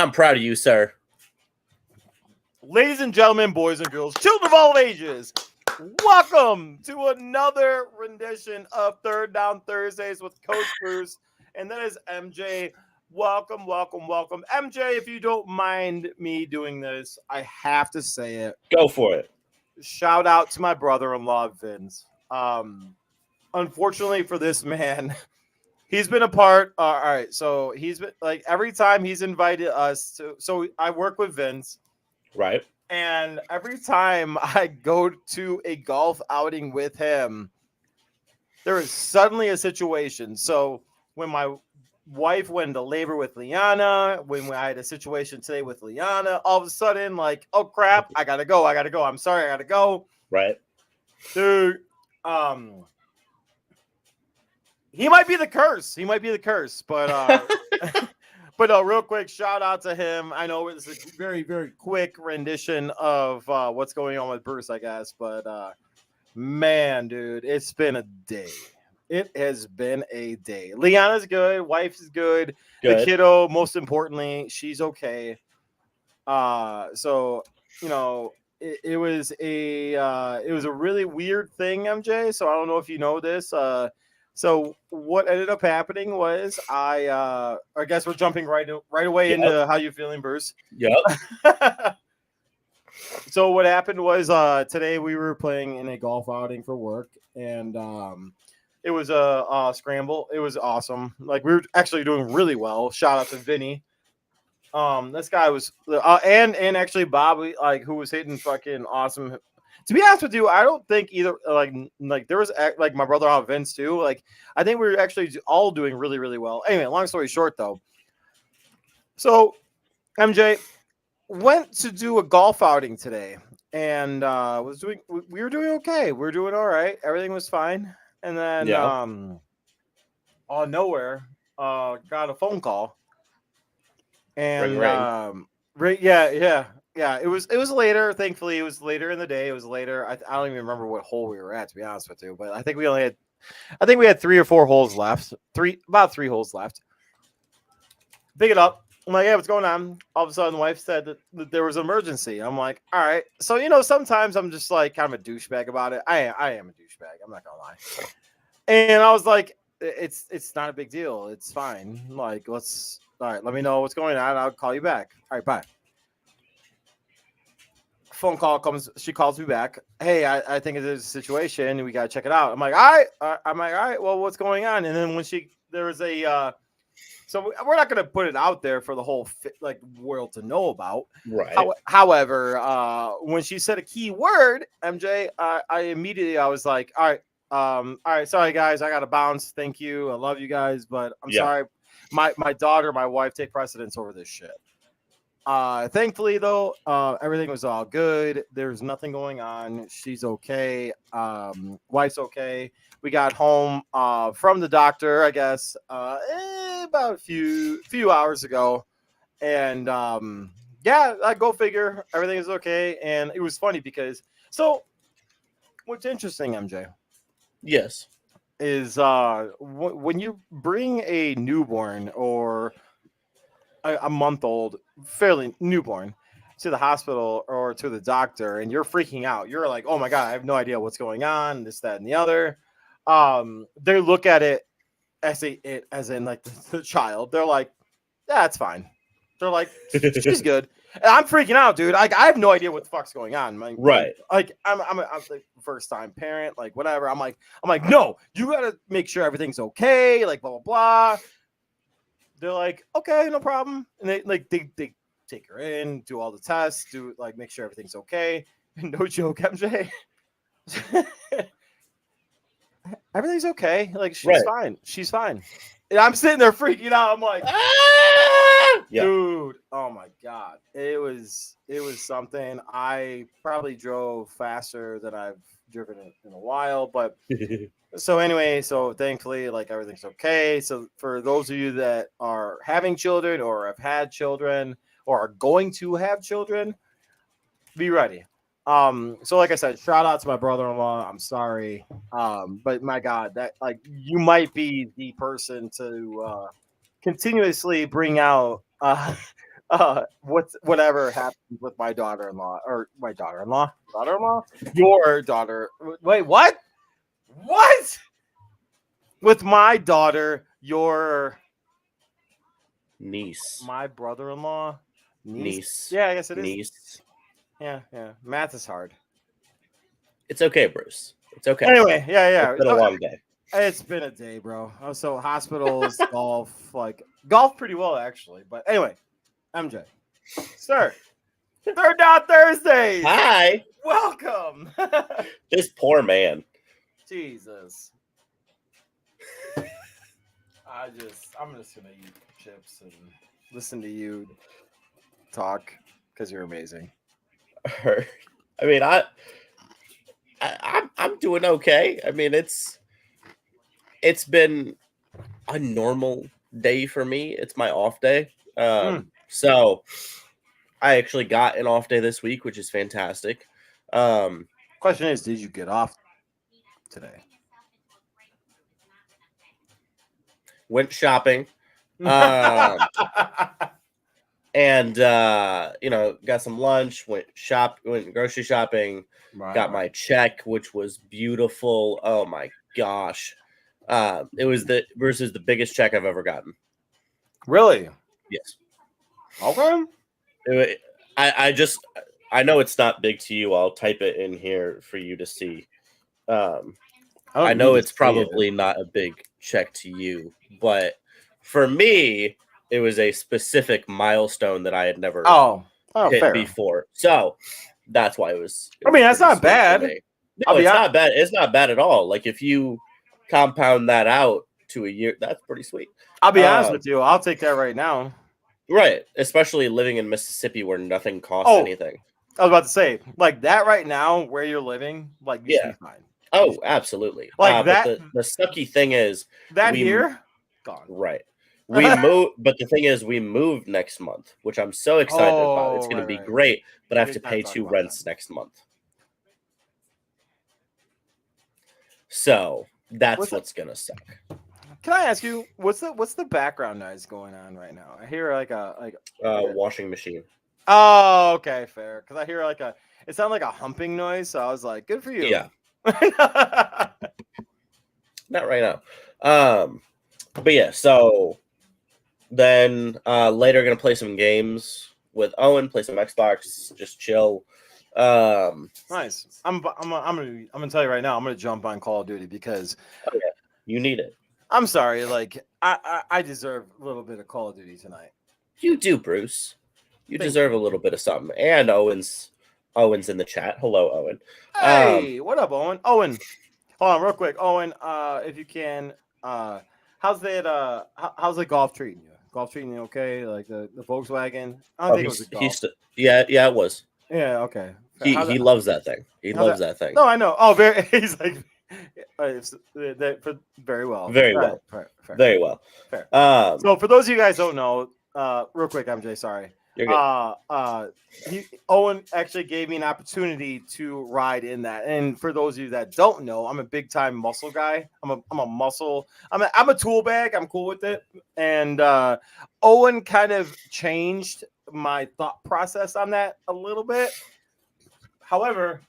I'm proud of you, sir. Ladies and gentlemen, boys and girls, children of all ages, welcome to another rendition of Third Down Thursdays with Coach Bruce, and that is MJ. Welcome, welcome, welcome. MJ, if you don't mind me doing this, I have to say it. Go for it. Shout out to my brother-in-law, Vince. Unfortunately for this man, he's been a part. All right, so he's been like every time he's invited us to. So I work with Vince. Right. And every time I go to a golf outing with him, there is suddenly a situation. So when my wife went into labor with Liana, when I had a situation today with Liana, all of a sudden, like, oh crap, I gotta go. I'm sorry, I gotta go. Right. Dude, he might be the curse. But But real quick, shout out to him. I know it's a very, very quick rendition of what's going on with Bruce, I guess. But man, dude, it's been a day. It has been a day. Liana's good. Wife is good. The kiddo, most importantly, she's okay. So you know, it was a really weird thing, MJ. So I don't know if you know this. So what ended up happening was I guess we're jumping right away into how you feeling, Bruce. Yep. So what happened was today we were playing in a golf outing for work, and it was a scramble. It was awesome. Like we were actually doing really well. Shout out to Vinny. This guy was and actually Bobby, like, who was hitting fucking awesome. To be honest with you, I don't think either like there was like my brother Vince too. Like I think we were actually all doing really, really well. Anyway, long story short though. So MJ went to do a golf outing today and we were doing okay. We were doing all right. Everything was fine. And then out of nowhere, got a phone call. And yeah, it was later. Thankfully, it was later in the day. It was later. I don't even remember what hole we were at, to be honest with you. But I think we had 3 or 4 holes left. About 3 holes left. Pick it up. I'm like, yeah, what's going on? All of a sudden, the wife said that there was an emergency. I'm like, all right. So sometimes I'm just like kind of a douchebag about it. I am a douchebag. I'm not gonna lie. And I was like, it's not a big deal. It's fine. Like, all right, let me know what's going on. I'll call you back. All right, bye. Phone call comes. She calls me back. Hey, I think there's a situation. We got to check it out. I'm like, all right. Well, what's going on? And then there was a, so we're not going to put it out there for the whole world to know about. Right. However, when she said a key word, MJ, I was like, all right, sorry guys, I got to bounce. Thank you. I love you guys, but I'm sorry. My daughter, my wife take precedence over this shit. Thankfully though, everything was all good. There's nothing going on. She's okay. Wife's okay. We got home from the doctor, I guess, about a few hours ago. And I go figure, everything is okay. And it was funny because what's interesting, MJ? Yes. Is when you bring a newborn or a month old, fairly newborn, to the hospital or to the doctor, and you're freaking out. You're like, oh my God, I have no idea what's going on, this, that, and the other. They look at it as in like the child. They're like, yeah, it's fine. They're like, she's good. And I'm freaking out, dude. I have no idea what the fuck's going on. Right. Like I'm the first time parent, like whatever. I'm like, no, you gotta make sure everything's okay. Like blah blah blah. They're like, okay, no problem. And they take her in, do all the tests, make sure everything's okay. And no joke, MJ. Everything's okay. Like she's fine. She's fine. And I'm sitting there freaking out. I'm like, dude, oh my God. It was something. I probably drove faster than I've driven in a while, but so thankfully, like, everything's okay. So for those of you that are having children or have had children or are going to have children, be ready. So like I said, shout out to my brother-in-law. I'm sorry. But my God, that, like, you might be the person to continuously bring out whatever happens with my daughter-in-law or my daughter-in-law, your daughter. Wait, what? What? With my daughter, Niece. my brother-in-law, Niece. Yeah, I guess it is. Niece. Yeah. Math is hard. It's okay, Bruce. It's okay. Anyway, yeah. It's been a long day. It's been a day, bro. So hospitals, golf, golf pretty well actually. But anyway, MJ, sir, Third Down Thursdays. Hi. Welcome. This poor man. Jesus. I'm just gonna eat chips and listen to you talk because you're amazing. I mean, I'm doing okay. I mean, it's been a normal day for me. It's my off day. So I actually got an off day this week, which is fantastic. Question is, did you get off today? Went shopping. And got some lunch, went grocery shopping, got my check, which was beautiful. Oh my gosh. It was the biggest check I've ever gotten. Really? Yes. Okay. I know it's not big to you. I'll type it in here for you to see. I know it's probably not a big check to you, but for me, it was a specific milestone that I had never hit fair. before. So that's why it was. I mean, that's not bad. No, it's not bad. It's not bad at all. Like if you compound that out to a year, that's pretty sweet. I'll be honest with you. I'll take that right now. Right, especially living in Mississippi where nothing costs anything. I was about to say, like that right now, where you're living, like you should be fine. Oh, absolutely. Like that. But the sucky thing is that here gone. Right. We moved, but the thing is, we moved next month, which I'm so excited about. It's going to be great, but I have to pay 2 rents next month. So that's what's going to suck. Can I ask you what's the background noise going on right now? I hear like a washing machine. Oh, okay, fair. Because I hear it sounded like a humping noise, so I was like, good for you. Yeah. Not right now. But yeah, so then later gonna play some games with Owen, play some Xbox, just chill. Nice. I'm gonna tell you right now, I'm gonna jump on Call of Duty because you need it. I'm sorry, I deserve a little bit of Call of Duty tonight. You do, Bruce. You deserve a little bit of something. And Owen's in the chat. Hello, Owen. Hey, what up, Owen? Owen, hold on real quick. Owen, if you can, how's the golf treating you? Golf treating you okay? Like the Volkswagen? I don't think it was a golf. Yeah, it was. Yeah, okay. He loves that thing. He loves that thing. No, I know. Oh, he's like very well. Very well. Fair. Very well. Fair. So for those of you guys who don't know, real quick, MJ, sorry. Owen actually gave me an opportunity to ride in that. And for those of you that don't know, I'm a big time muscle guy. I'm a tool bag. I'm cool with it. And Owen kind of changed my thought process on that a little bit. However,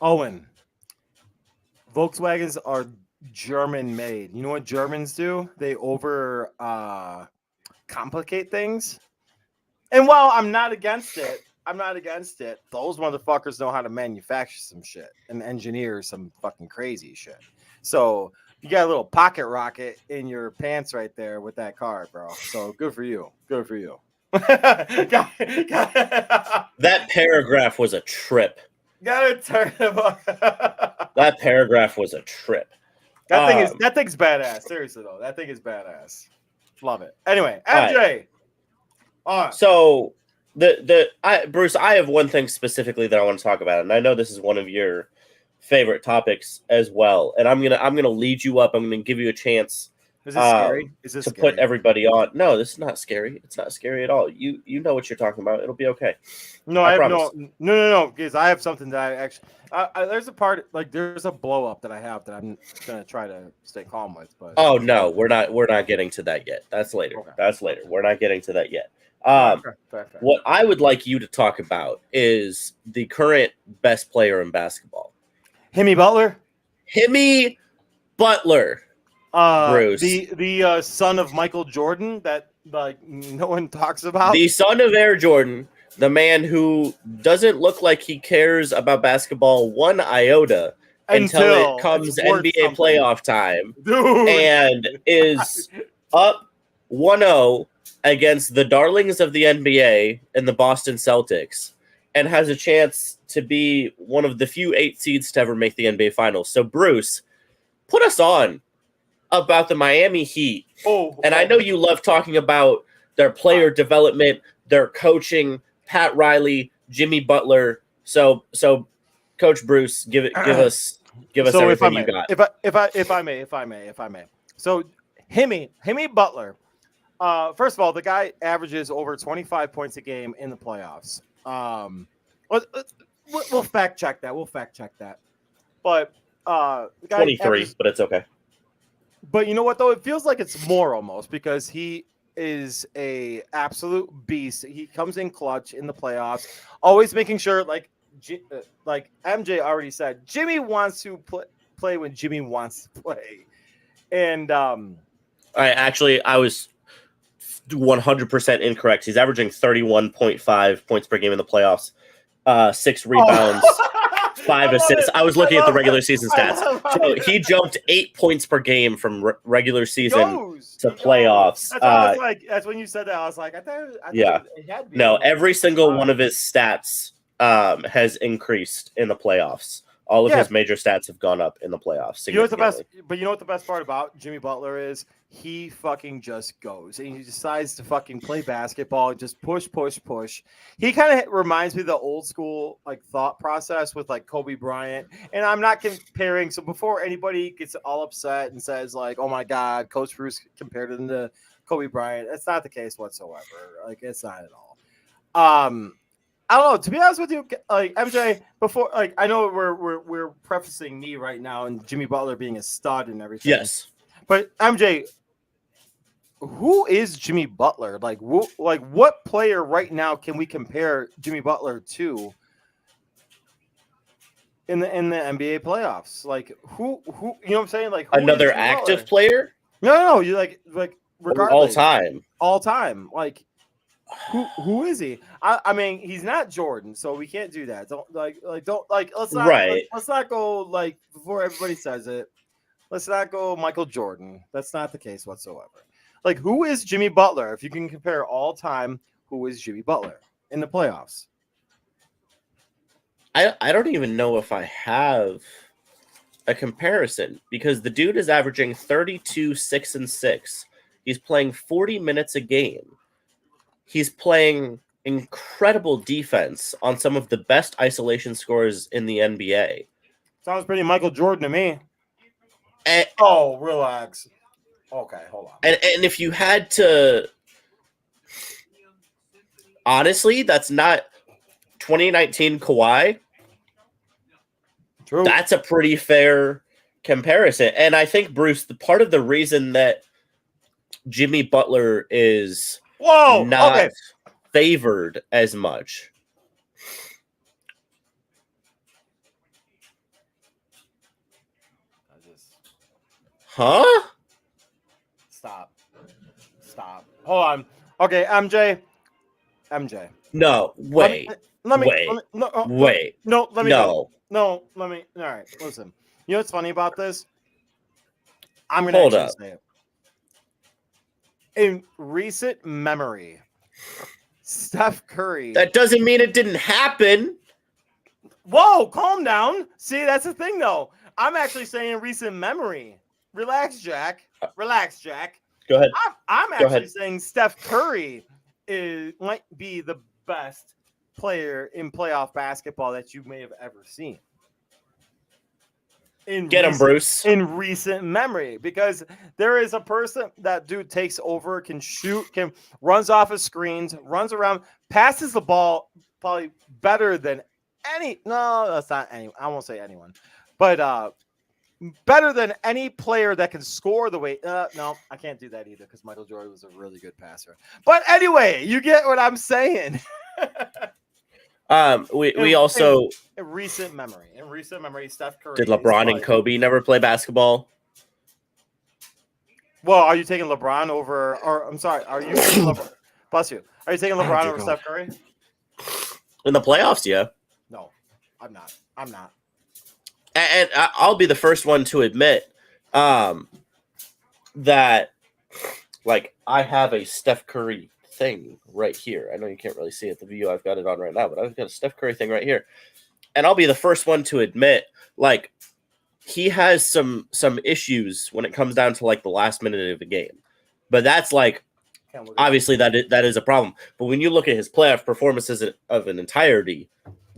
Owen, Volkswagens are German made. You know what Germans do? They over complicate things. And while I'm not against it, those motherfuckers know how to manufacture some shit and engineer some fucking crazy shit. So you got a little pocket rocket in your pants right there with that car, bro. So good for you. Good for you. That paragraph was a trip. Gotta turn him up. That paragraph was a trip. That thing's badass. Seriously though, that thing is badass. Love it. Anyway, MJ. All right. So Bruce, I have one thing specifically that I want to talk about, and I know this is one of your favorite topics as well. And I'm gonna lead you up. I'm gonna give you a chance Is this scary? Is this to scary? put everybody on. No, this is not scary. It's not scary at all. You know what you're talking about. It'll be okay. No, I have promise. no, because I have something that I actually. There's a part there's a blow up that I have that I'm gonna try to stay calm with. But no, we're not getting to that yet. That's later. Okay. That's later. We're not getting to that yet. Fair. What I would like you to talk about is the current best player in basketball. HIMmy Butler. HIMmy Butler. Bruce. The son of Michael Jordan that no one talks about. The son of Air Jordan, the man who doesn't look like he cares about basketball one iota until it comes NBA playoff time. Dude. And is up 1-0 against the darlings of the NBA and the Boston Celtics, and has a chance to be one of the few 8 seeds to ever make the NBA Finals. So, Bruce, put us on about the Miami Heat. And I know you love talking about their player development, their coaching, Pat Riley, Jimmy Butler. So Coach Bruce, give us everything you got. If I may. So HIMmy Butler. First of all, the guy averages over 25 points a game in the playoffs. We'll fact check that. But the guy 23, but it's okay. But you know what, though? It feels like it's more almost because he is a absolute beast. He comes in clutch in the playoffs, always making sure, like MJ already said, Jimmy wants to play when Jimmy wants to play. And I was 100% incorrect. He's averaging 31.5 points per game in the playoffs, 6 rebounds. 5 assists. I was looking at the regular season stats. So he jumped 8 points per game from regular season to playoffs. That's when you said that. I was like, I thought it had to be. No, every single one of his stats has increased in the playoffs. All of his major stats have gone up in the playoffs. You know what the best? But you know what the best part about Jimmy Butler is? He fucking just goes and he decides to fucking play basketball and just push. He kind of reminds me of the old school thought process with Kobe Bryant. And I'm not comparing. So before anybody gets all upset and says "Oh my God, Coach Bruce compared him to Kobe Bryant," that's not the case whatsoever. It's not at all. I don't know. To be honest with you, MJ, before I know we're prefacing me right now and Jimmy Butler being a stud and everything. Yes, but MJ, who is Jimmy Butler? What player right now can we compare Jimmy Butler to in the NBA playoffs? Who you know what I'm saying? Who another active player? No, you regardless all time. Who is he? I mean, he's not Jordan, so we can't do that. Let's not go before everybody says it. Let's not go Michael Jordan. That's not the case whatsoever. Who is Jimmy Butler? If you can compare all time, who is Jimmy Butler in the playoffs? I don't even know if I have a comparison because the dude is averaging 32, 6, and 6. He's playing 40 minutes a game. He's playing incredible defense on some of the best isolation scores in the NBA. Sounds pretty Michael Jordan to me. Relax. Okay, hold on. And if you had to, honestly, that's not 2019 Kawhi. True. That's a pretty fair comparison. And I think, Bruce, the part of the reason that Jimmy Butler is not favored as much. Huh? Stop. Hold on. Okay, MJ. No, wait. Let me. All right, listen. You know what's funny about this? I'm going to actually say it. In recent memory, Steph Curry. That doesn't mean it didn't happen. Whoa, calm down. See, that's the thing, though. I'm actually saying in recent memory. Relax, Jack. Go ahead. I'm actually saying Steph Curry might be the best player in playoff basketball that you may have ever seen. Get him, Bruce. In recent memory, because there is a person that dude takes over, can shoot, runs off his screens, runs around, passes the ball probably better than any. No, that's not any. I won't say anyone, but better than any player that can score the way. No, I can't do that either because Michael Jordan was a really good passer. But anyway, you get what I'm saying. We also in recent memory, Steph Curry. Did LeBron and Kobe never play basketball? Well, are you taking LeBron over? Or I'm sorry, are you taking LeBron? Bless you. Are you taking LeBron over Steph Curry? In the playoffs, yeah. No, I'm not. I'm not. And I'll be the first one to admit that, like, I have a Steph Curry thing right here. I know you can't really see it, the view I've got it on right now, but I've got a Steph Curry thing right here. And I'll be the first one to admit, like, he has some issues when it comes down to, like, the last minute of the game. But that's, like, obviously that is a problem. But when you look at his playoff performances of an entirety,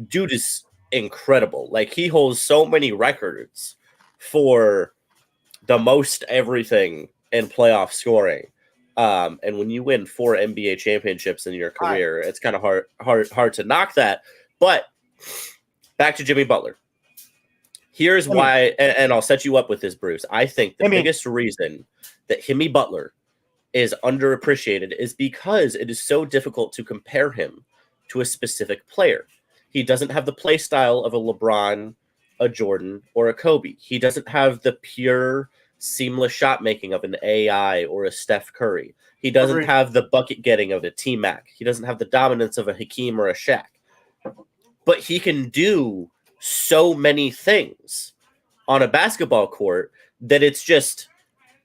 dude is incredible. Like, he holds so many records for the most everything in playoff scoring. And when you win 4 NBA championships in your career, it's kind of hard to knock that. But back to Jimmy Butler. Here's why, and I'll set you up with this, Bruce. I think the biggest reason that HIMmy Butler is underappreciated is because it is so difficult to compare him to a specific player. He doesn't have the play style of a LeBron, a Jordan, or a Kobe. He doesn't have the pure, seamless shot making of an AI or a Steph Curry. He doesn't have the bucket getting of a T-Mac. He doesn't have the dominance of a Hakeem or a Shaq. But he can do so many things on a basketball court that it's just,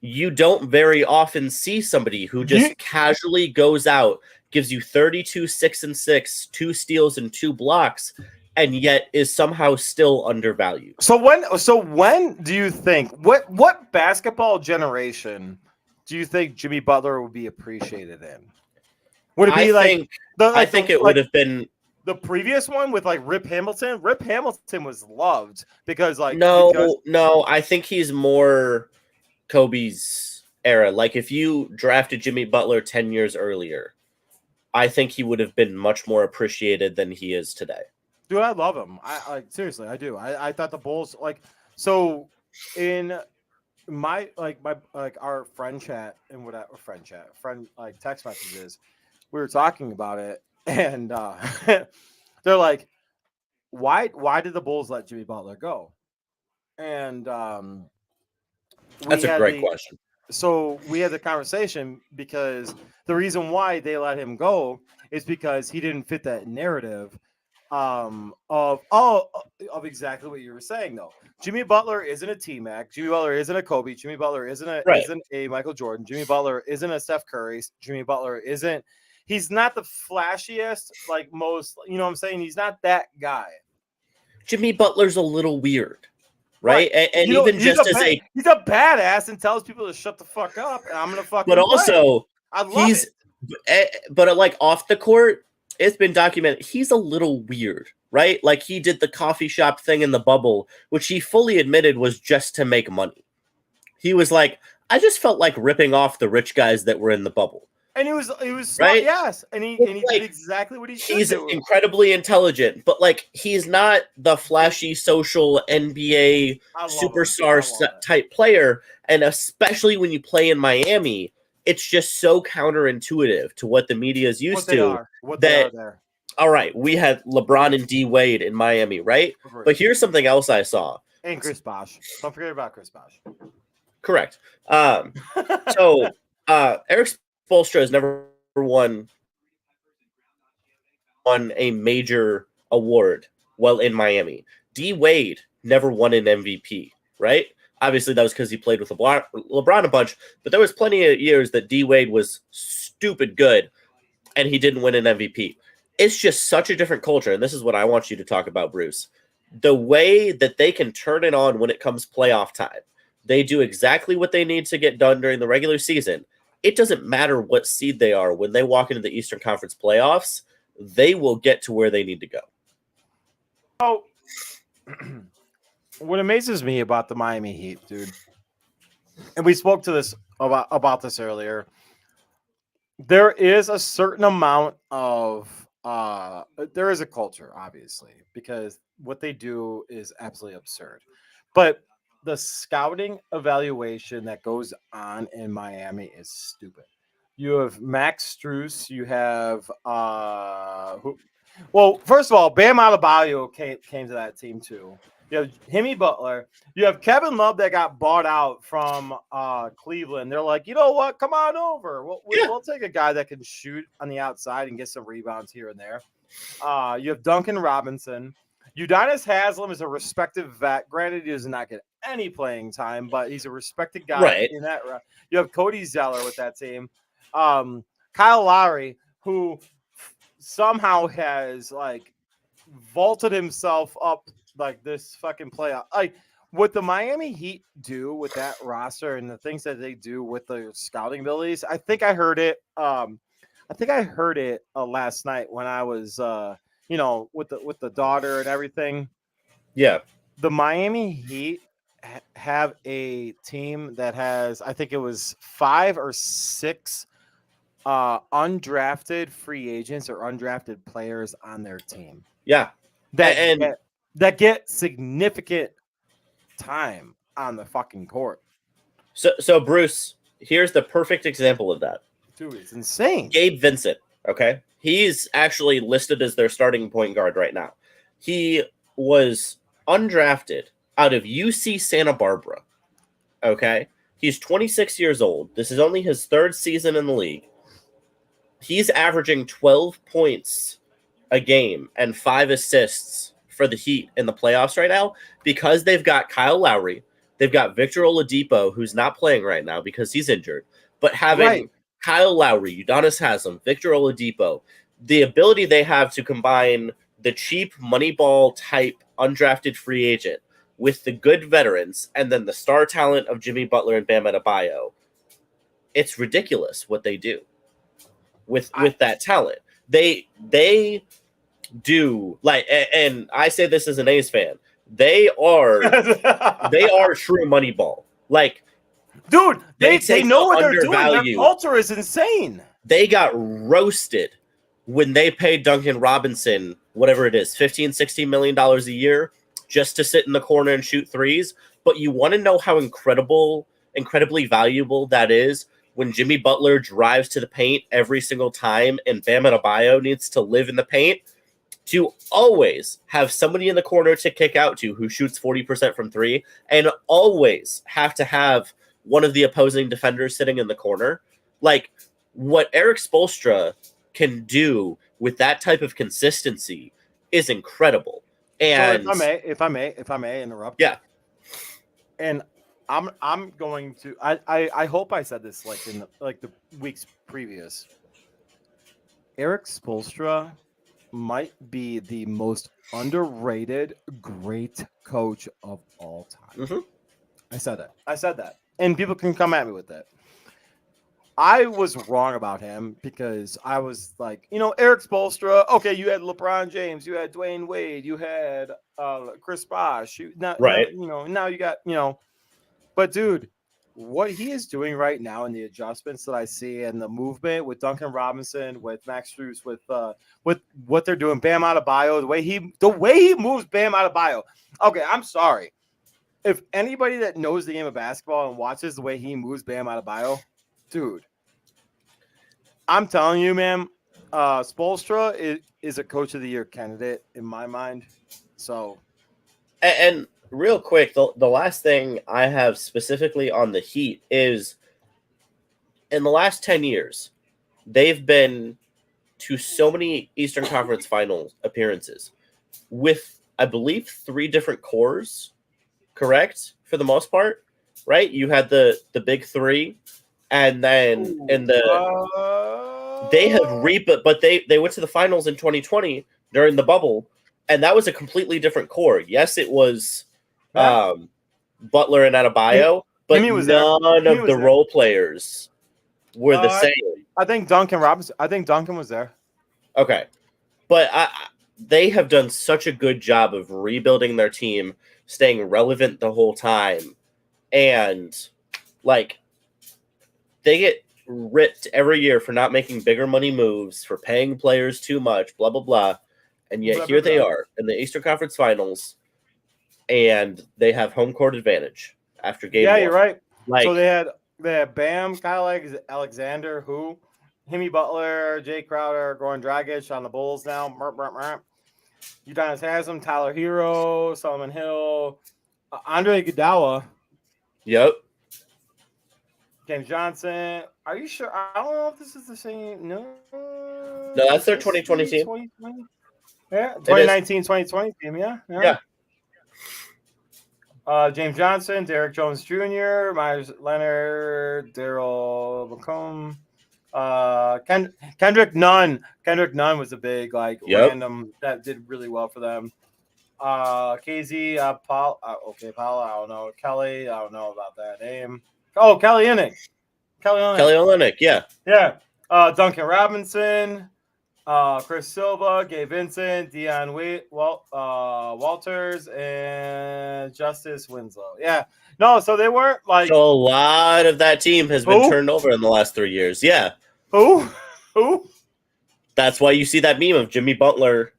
you don't very often see somebody who just casually goes out, gives you 32, 6 and 6, 2 steals and 2 blocks, and yet is somehow still undervalued. So when do you think, what basketball generation do you think Jimmy Butler would be appreciated in? Would it be I think it would have been the previous one with like Rip Hamilton? Rip Hamilton was loved because no, I think he's more Kobe's era. Like, if you drafted Jimmy Butler 10 years earlier, I think he would have been much more appreciated than he is today. Dude, I love him. I seriously, I do. I thought the Bulls, like, so in my our friend chat and whatever friend like text messages, we were talking about it, and they're like, why did the Bulls let Jimmy Butler go? And that's a great question. So we had the conversation because the reason why they let him go is because he didn't fit that narrative of exactly what you were saying, though. Jimmy Butler isn't a T-Mac. Jimmy Butler isn't a Kobe. Jimmy Butler isn't a Michael Jordan. Jimmy Butler isn't a Steph Curry. Jimmy Butler isn't. He's not the flashiest, like most. You know what I'm saying? He's not that guy. Jimmy Butler's a little weird, right? And even just he's a badass and tells people to shut the fuck up, and I'm gonna fucking. But also, I love it. But like off the court, it's been documented, he's a little weird, right? Like, he did the coffee shop thing in the bubble, which he fully admitted was just to make money. He was like, I just felt like ripping off the rich guys that were in the bubble. And he was smart, right? Yes. And he did exactly what he should do. He's incredibly intelligent, but like, he's not the flashy social NBA superstar type player. And especially when you play in Miami, it's just so counterintuitive to what the media is used to. All right, we had LeBron and D Wade in Miami, right? But here's something else I saw. And Chris Bosh. Don't forget about Chris Bosh. Correct. So Eric Spoelstra has never won a major award while in Miami. D Wade never won an MVP, right? Obviously, that was because he played with LeBron a bunch, but there was plenty of years that D Wade was stupid good, and he didn't win an MVP. It's just such a different culture, and this is what I want you to talk about, Bruce. The way that they can turn it on when it comes playoff time. They do exactly what they need to get done during the regular season. It doesn't matter what seed they are. When they walk into the Eastern Conference playoffs, they will get to where they need to go. Oh, what amazes me about the Miami Heat, dude, and we spoke to this about this earlier. There is a certain amount of there is a culture, obviously, because what they do is absolutely absurd. But the scouting evaluation that goes on in Miami is stupid. You have Max Struess, you have well, first of all, Bam Adebayo came to that team too. You have HIMmy Butler. You have Kevin Love that got bought out from Cleveland. They're like, you know what? Come on over. We'll take a guy that can shoot on the outside and get some rebounds here and there. You have Duncan Robinson. Udonis Haslem is a respected vet. Granted, he does not get any playing time, but he's a respected guy Right. in that. You have Cody Zeller with that team. Kyle Lowry, who somehow has like vaulted himself up like this fucking playoff. Like what the Miami Heat do with that roster and the things that they do with their scouting abilities. I think I heard it. Last night when I was with the daughter and everything. Yeah. The Miami Heat have a team that has, I think it was 5 or 6 undrafted free agents or undrafted players on their team. Yeah. That get significant time on the fucking court. So Bruce, here's the perfect example of that. Dude, it's insane. Gabe Vincent, okay? He's actually listed as their starting point guard right now. He was undrafted out of UC Santa Barbara, okay? He's 26 years old. This is only his 3rd season in the league. He's averaging 12 points a game and 5 assists for the Heat in the playoffs right now because they've got Kyle Lowry. They've got Victor Oladipo, who's not playing right now because he's injured. But having Kyle Lowry, Udonis Haslem, Victor Oladipo, the ability they have to combine the cheap Moneyball type undrafted free agent with the good veterans and then the star talent of Jimmy Butler and Bam Adebayo, it's ridiculous what they do with that talent. They do like, and I say this as an A's fan, they are true Moneyball. Like, dude, they know what they're doing. Their culture is insane. They got roasted when they paid Duncan Robinson, whatever it is, $15-16 million a year just to sit in the corner and shoot threes. But you want to know how incredibly valuable that is when Jimmy Butler drives to the paint every single time and Bam Adebayo needs to live in the paint, to always have somebody in the corner to kick out to who shoots 40% from 3 and always have to have one of the opposing defenders sitting in the corner. Like, what Eric Spoelstra can do with that type of consistency is incredible. And so if I may interrupt. Yeah. And I'm going to I hope I said this like in the weeks previous. Eric Spoelstra might be the most underrated great coach of all time. Mm-hmm. I said that. And people can come at me with that. I was wrong about him because I was like, Eric Spoelstra. Okay, you had LeBron James, you had Dwayne Wade, you had Chris Bosh. Now you got, But dude, what he is doing right now and the adjustments that I see and the movement with Duncan Robinson, with Max Strus, with what they're doing, Bam Adebayo, the way he moves Bam Adebayo. Okay, I'm sorry. If anybody that knows the game of basketball and watches the way he moves Bam Adebayo, dude, I'm telling you, man, Spoelstra is a coach of the year candidate in my mind. So, and real quick, the last thing I have specifically on the Heat is in the last 10 years, they've been to so many Eastern Conference Finals appearances with, I believe, 3 different cores, correct? For the most part, right? You had the big 3, and then they have but they went to the finals in 2020 during the bubble, and that was a completely different core. Yes, it was Butler and Adebayo, but none of the role players were the same. I think Duncan Robinson. I think Duncan was there. Okay, but they have done such a good job of rebuilding their team, staying relevant the whole time, and like they get ripped every year for not making bigger money moves, for paying players too much, blah blah blah, and yet here they are in the Eastern Conference Finals, and they have home court advantage after game one. You're right. So they had Bam, Kyle Alexander, HIMmy Butler, Jay Crowder, Goran Dragic on the Bulls now. Udonis Haslam, Tyler Hero, Solomon Hill, Andre Iguodala. Yep. James Johnson. Are you sure? I don't know if this is the same. No, that's their 2020 team. 2020? Yeah, 2019, 2020 team. Yeah. James Johnson, Derek Jones Jr., Myers Leonard, Daryl McComb, Kendrick Nunn. Kendrick Nunn was a big random that did really well for them. KZ, Paul. Paul. I don't know. Kelly. I don't know about that name. Oh, Kelly Olynyk. Kelly Olynyk. Yeah. Duncan Robinson. Chris Silva, Gabe Vincent, Dion Walters, and Justice Winslow. Yeah. No, so they weren't like... So a lot of that team has been turned over in the last 3 years. Yeah. Who? That's why you see that meme of Jimmy Butler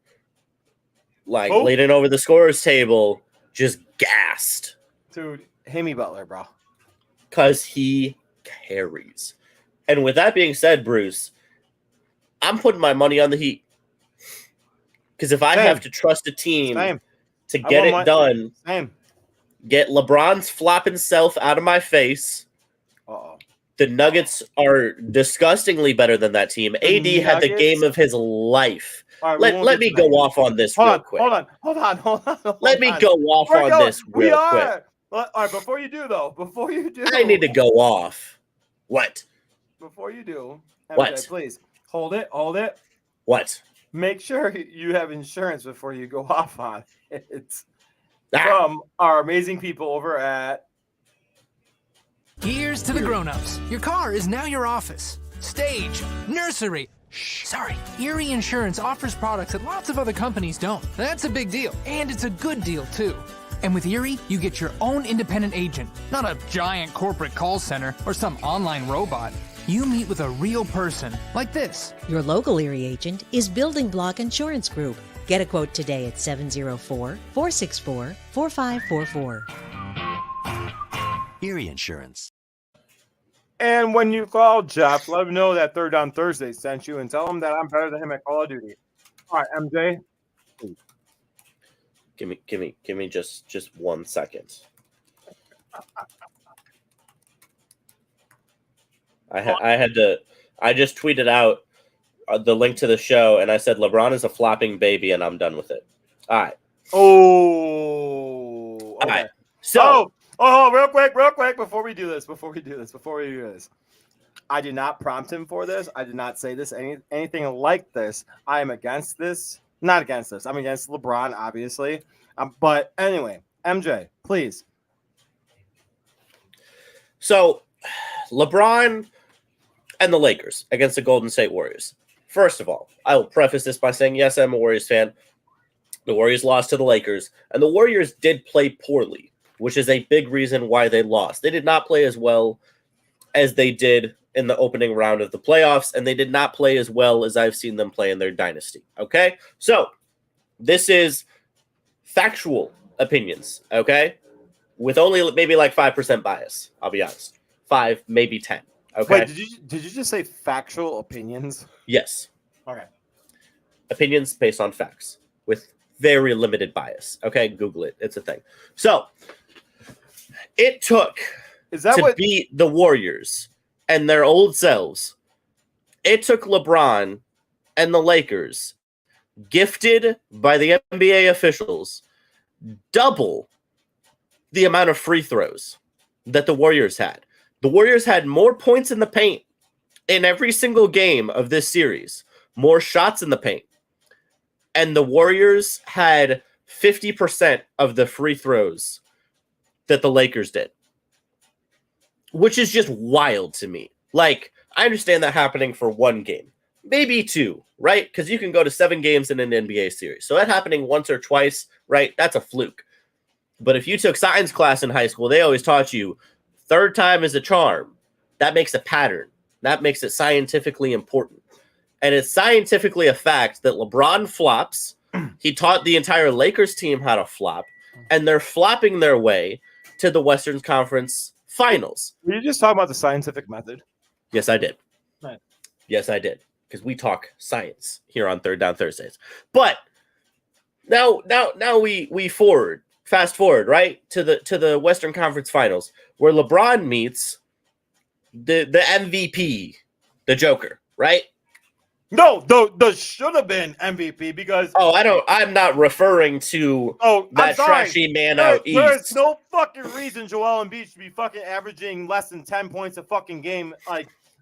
leaning over the scorer's table, just gassed. Dude, HIMmy Butler, bro. Because he carries. And with that being said, Bruce, I'm putting my money on the Heat. Because if I have to trust a team to get it done, get LeBron's flopping self out of my face, the Nuggets are disgustingly better than that team. AD had the game of his life. Right, let me go off on this real quick. Hold on. Let me go off on this real quick. All right, before you do, I need to go off. What? Before you do, MJ, what? Please hold it. What? Make sure you have insurance before you go off on it. From our amazing people over at... Here's to the grown-ups. Your car is now your office, stage, nursery. Erie Insurance offers products that lots of other companies don't. That's a big deal, and it's a good deal, too. And with Erie, you get your own independent agent, not a giant corporate call center or some online robot. You meet with a real person, like this. Your local Erie agent is Building Block Insurance Group. Get a quote today at 704-464-4544. Erie Insurance. And when you call Jeff, let him know that Third on Thursday sent you and tell him that I'm better than him at Call of Duty. All right, MJ. Give me just 1 second. I just tweeted out the link to the show, and I said LeBron is a flopping baby, and I'm done with it. All right. Oh. Okay. All right. So. Real quick, before we do this, I did not prompt him for this. I did not say this, anything like this. I am against this. Not against this. I'm against LeBron, obviously. But anyway, MJ, please. So, LeBron and the Lakers against the Golden State Warriors. First of all, I will preface this by saying, yes, I'm a Warriors fan. The Warriors lost to the Lakers, and the Warriors did play poorly, which is a big reason why they lost. They did not play as well as they did in the opening round of the playoffs, and they did not play as well as I've seen them play in their dynasty, okay? So, this is factual opinions, okay? With only maybe 5% bias, I'll be honest. 5, maybe 10, okay? Wait, did you just say factual opinions? Yes. Okay. Opinions based on facts with very limited bias, okay? Google it. It's a thing. So, it took beat the Warriors and their old selves. It took LeBron and the Lakers, gifted by the NBA officials, double the amount of free throws that the Warriors had. The Warriors had more points in the paint in every single game of this series, more shots in the paint. And the Warriors had 50% of the free throws that the Lakers did, which is just wild to me. I understand that happening for one game. maybe 2, right? Because you can go to 7 games in an NBA series. So that happening once or twice, right? That's a fluke. But if you took science class in high school, they always taught you third time is a charm. That makes a pattern. That makes it scientifically important. And it's scientifically a fact that LeBron flops. He taught the entire Lakers team how to flop, and they're flopping their way to the Western Conference Finals. Were you just talking about the scientific method? Yes, I did. Right. Yes, I did. Because we talk science here on Third Down Thursdays. But now we fast forward, right, to the Western Conference Finals, where LeBron meets the MVP, the Joker, right? No, the should have been MVP because I'm not referring to that trashy man out east. There's no fucking reason Joel Embiid should be fucking averaging less than 10 points a fucking game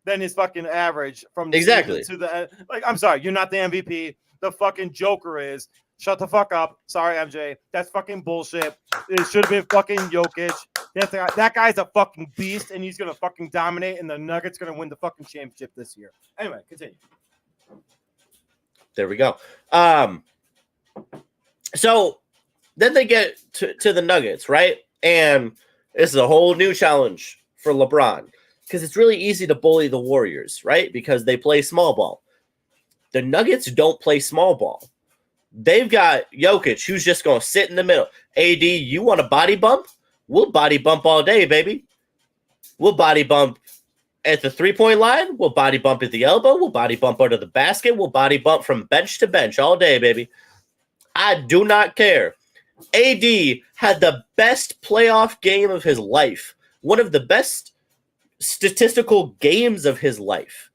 than his fucking average from the exactly to the I'm sorry, you're not the MVP. The fucking Joker is. Shut the fuck up. Sorry, MJ. That's fucking bullshit. It should have been fucking Jokic. That guy's a fucking beast, and he's gonna fucking dominate, and the Nuggets gonna win the fucking championship this year. Anyway, continue. There we go. So then they get to the Nuggets, right? And this is a whole new challenge for LeBron because it's really easy to bully the Warriors, right? Because they play small ball. The Nuggets don't play small ball. They've got Jokic, who's just going to sit in the middle. AD, you want a body bump? We'll body bump all day, baby. We'll body bump at the three-point line. We'll body bump at the elbow. We'll body bump under the basket. We'll body bump from bench to bench all day, baby. I do not care. AD had the best playoff game of his life. One of the best statistical games of his life.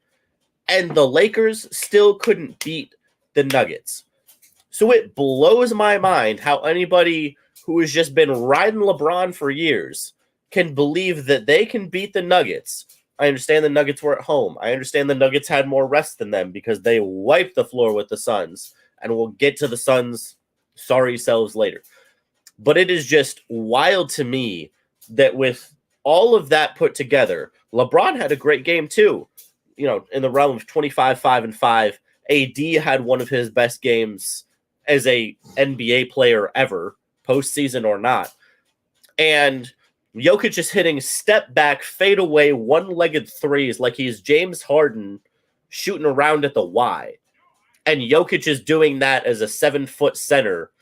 And the Lakers still couldn't beat the Nuggets. So it blows my mind how anybody who has just been riding LeBron for years can believe that they can beat the Nuggets. I understand the Nuggets were at home. I understand the Nuggets had more rest than them because they wiped the floor with the Suns, and we'll get to the Suns' sorry selves later. But it is just wild to me that with all of that put together, LeBron had a great game too. You know, in the realm of 25-5-5, AD had one of his best games as a NBA player ever, postseason or not. And Jokic is hitting step back, fade away, one-legged threes like he's James Harden shooting around at the Y. And Jokic is doing that as a 7-foot center.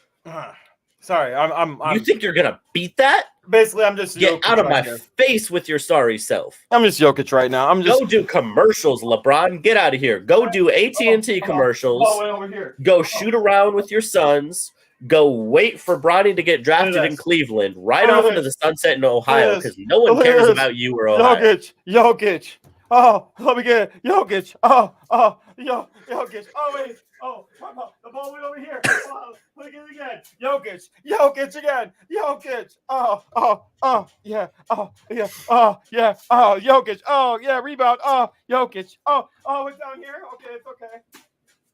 Sorry, I'm You think you're gonna beat that? Basically, I'm just get Jokic out of right my now. face with your sorry self. I'm just Jokic right now. Go do commercials, LeBron. Get out of here. Go do AT&T commercials. Wait over here. Go shoot around with your sons. Go wait for Bronny to get drafted in Cleveland. Ride off into the sunset in Ohio because no one cares about you or Ohio. Jokic. Oh, let me get it. Jokic. Jokic. Oh, wait. Oh, the ball went over here. Oh, look at it again. Jokic again. Jokic. Yeah. Jokic. Oh, yeah, rebound. Oh, Jokic. Oh, it's down here. Okay, it's okay.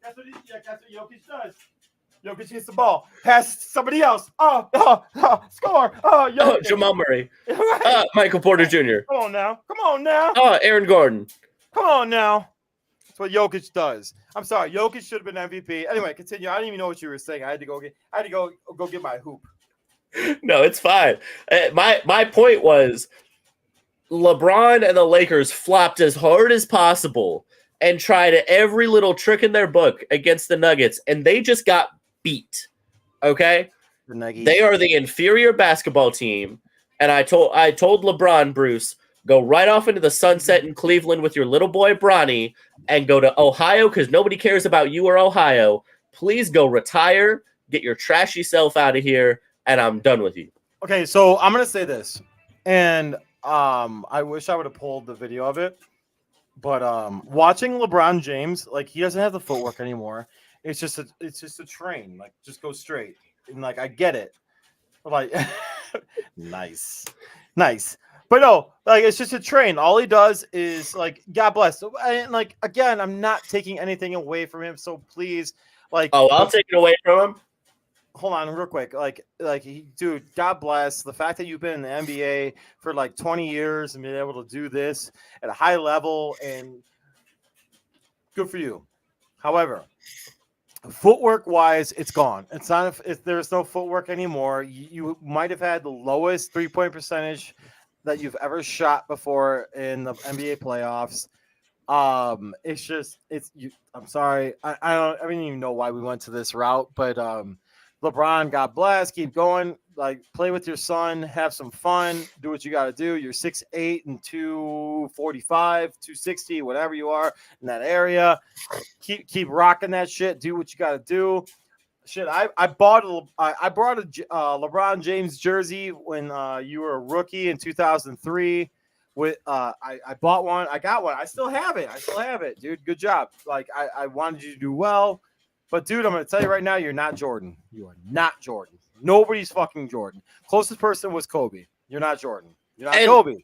That's what Jokic does. Jokic gets the ball. Pass to somebody else. Score. Jokic. Jamal Murray. Right. Michael Porter Jr. Come on now. Aaron Gordon. Come on now. That's what Jokic does. I'm sorry. Jokic should have been MVP. Anyway, continue. I didn't even know what you were saying. I had to go get my hoop. No, it's fine. My point was LeBron and the Lakers flopped as hard as possible and tried every little trick in their book against the Nuggets, and they just got beat. Okay? They are the inferior basketball team, and I told LeBron, Bruce, go right off into the sunset in Cleveland with your little boy Bronny and go to Ohio because nobody cares about you or Ohio. Please go retire, get your trashy self out of here, and I'm done with you. Okay, so I'm going to say this, and I wish I would have pulled the video of it, but watching LeBron James, like, he doesn't have the footwork anymore. It's just a train, like, just go straight. And, like, I get it. But, like, nice. But no, like, it's just a train. All he does is, like, God bless. And, like, again, I'm not taking anything away from him, so please, like. Oh, I'll take it away from him. Hold on, real quick. Dude, God bless the fact that you've been in the NBA for like 20 years and been able to do this at a high level, and good for you. However, footwork wise, it's gone. It's not. There's no footwork anymore. You might have had the lowest 3-point percentage that you've ever shot before in the NBA playoffs. It's just I'm sorry. I don't even know why we went to this route, but LeBron, God bless, keep going. Like, play with your son, have some fun, do what you got to do. You're 6'8" and 245, 260, whatever you are in that area. Keep rocking that shit. Do what you got to do. Shit, I brought a LeBron James jersey when you were a rookie in 2003. With I bought one. I got one. I still have it, dude. Good job. Like, I wanted you to do well. But, dude, I'm going to tell you right now, you're not Jordan. You are not Jordan. Nobody's fucking Jordan. Closest person was Kobe. You're not Jordan. You're not Kobe.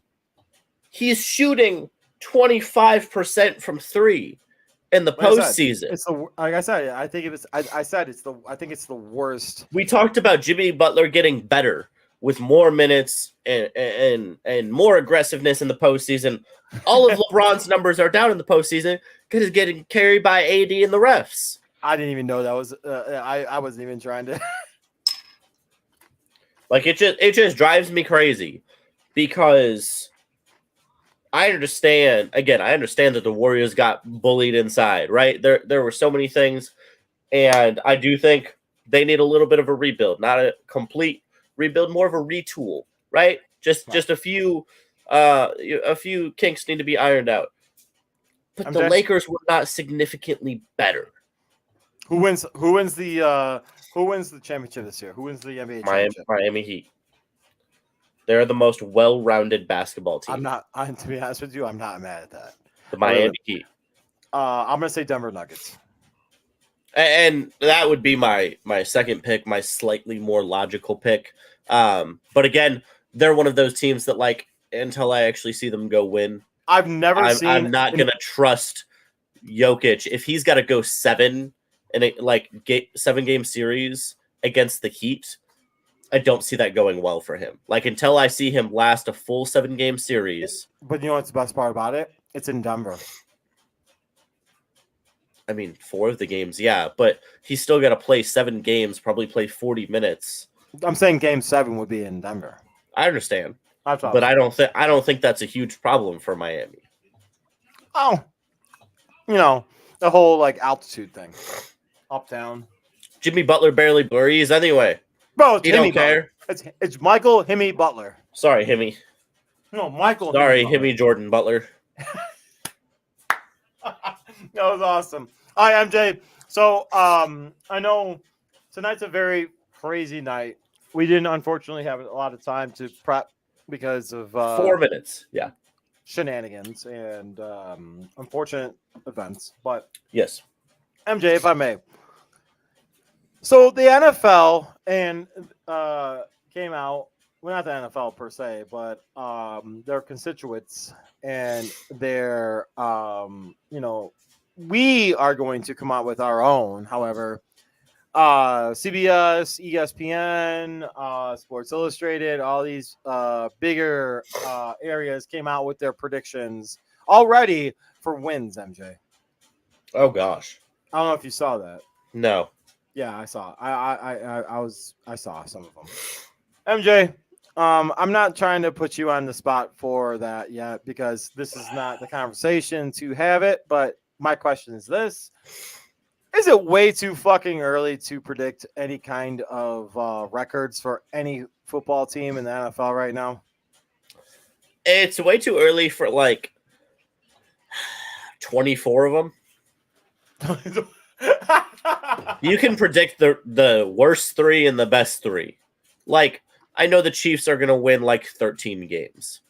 He's shooting 25% from three in the postseason. Like I said, I think it's the worst. We talked about Jimmy Butler getting better with more minutes and more aggressiveness in the postseason. All of LeBron's numbers are down in the postseason because he's getting carried by AD and the refs. I didn't even know that was. I wasn't even trying to. Like, it just drives me crazy because I understand that the Warriors got bullied inside, right? There were so many things, and I do think they need a little bit of a rebuild, not a complete rebuild, more of a retool, right? Just a few kinks need to be ironed out. But the Lakers were not significantly better. Who wins the championship this year? Who wins the NBA championship? Miami Heat. They're the most well-rounded basketball team. To be honest with you, I'm not mad at that. The Miami Heat. I'm gonna say Denver Nuggets. And that would be my second pick, my slightly more logical pick. But again, they're one of those teams that, like, until I actually see them go win, I'm not gonna trust Jokic if he's got to go 7 in a 7-game series against the Heat. I don't see that going well for him. Like, until I see him last a full 7-game series. But you know what's the best part about it? It's in Denver. I mean, 4 of the games, yeah, but he's still got to play 7 games, probably play 40 minutes. I'm saying Game 7 would be in Denver. I understand, but I don't think that's a huge problem for Miami. Oh, the whole, like, altitude thing, up down. Jimmy Butler barely breathes anyway. Bro, it's you don't care. It's Michael HIMmy Butler. Sorry, HIMmy. No, Michael. Sorry, HIMmy Jordan Butler. That was awesome. Hi, MJ. So, I know tonight's a very crazy night. We didn't, unfortunately, have a lot of time to prep because of 4 minutes. Yeah. Shenanigans and unfortunate events. But yes, MJ, if I may. So the NFL came out. Well, not the NFL per se, but their constituents and their we are going to come out with our own. However, CBS, ESPN, Sports Illustrated, all these bigger areas came out with their predictions already for wins, MJ. Oh gosh. I don't know if you saw that. No. Yeah, I saw. I saw some of them. MJ, I'm not trying to put you on the spot for that yet because this is not the conversation to have it, but my question is this. Is it way too fucking early to predict any kind of records for any football team in the NFL right now? It's way too early for like 24 of them. You can predict the worst 3 and the best 3. Like, I know the Chiefs are going to win like 13 games.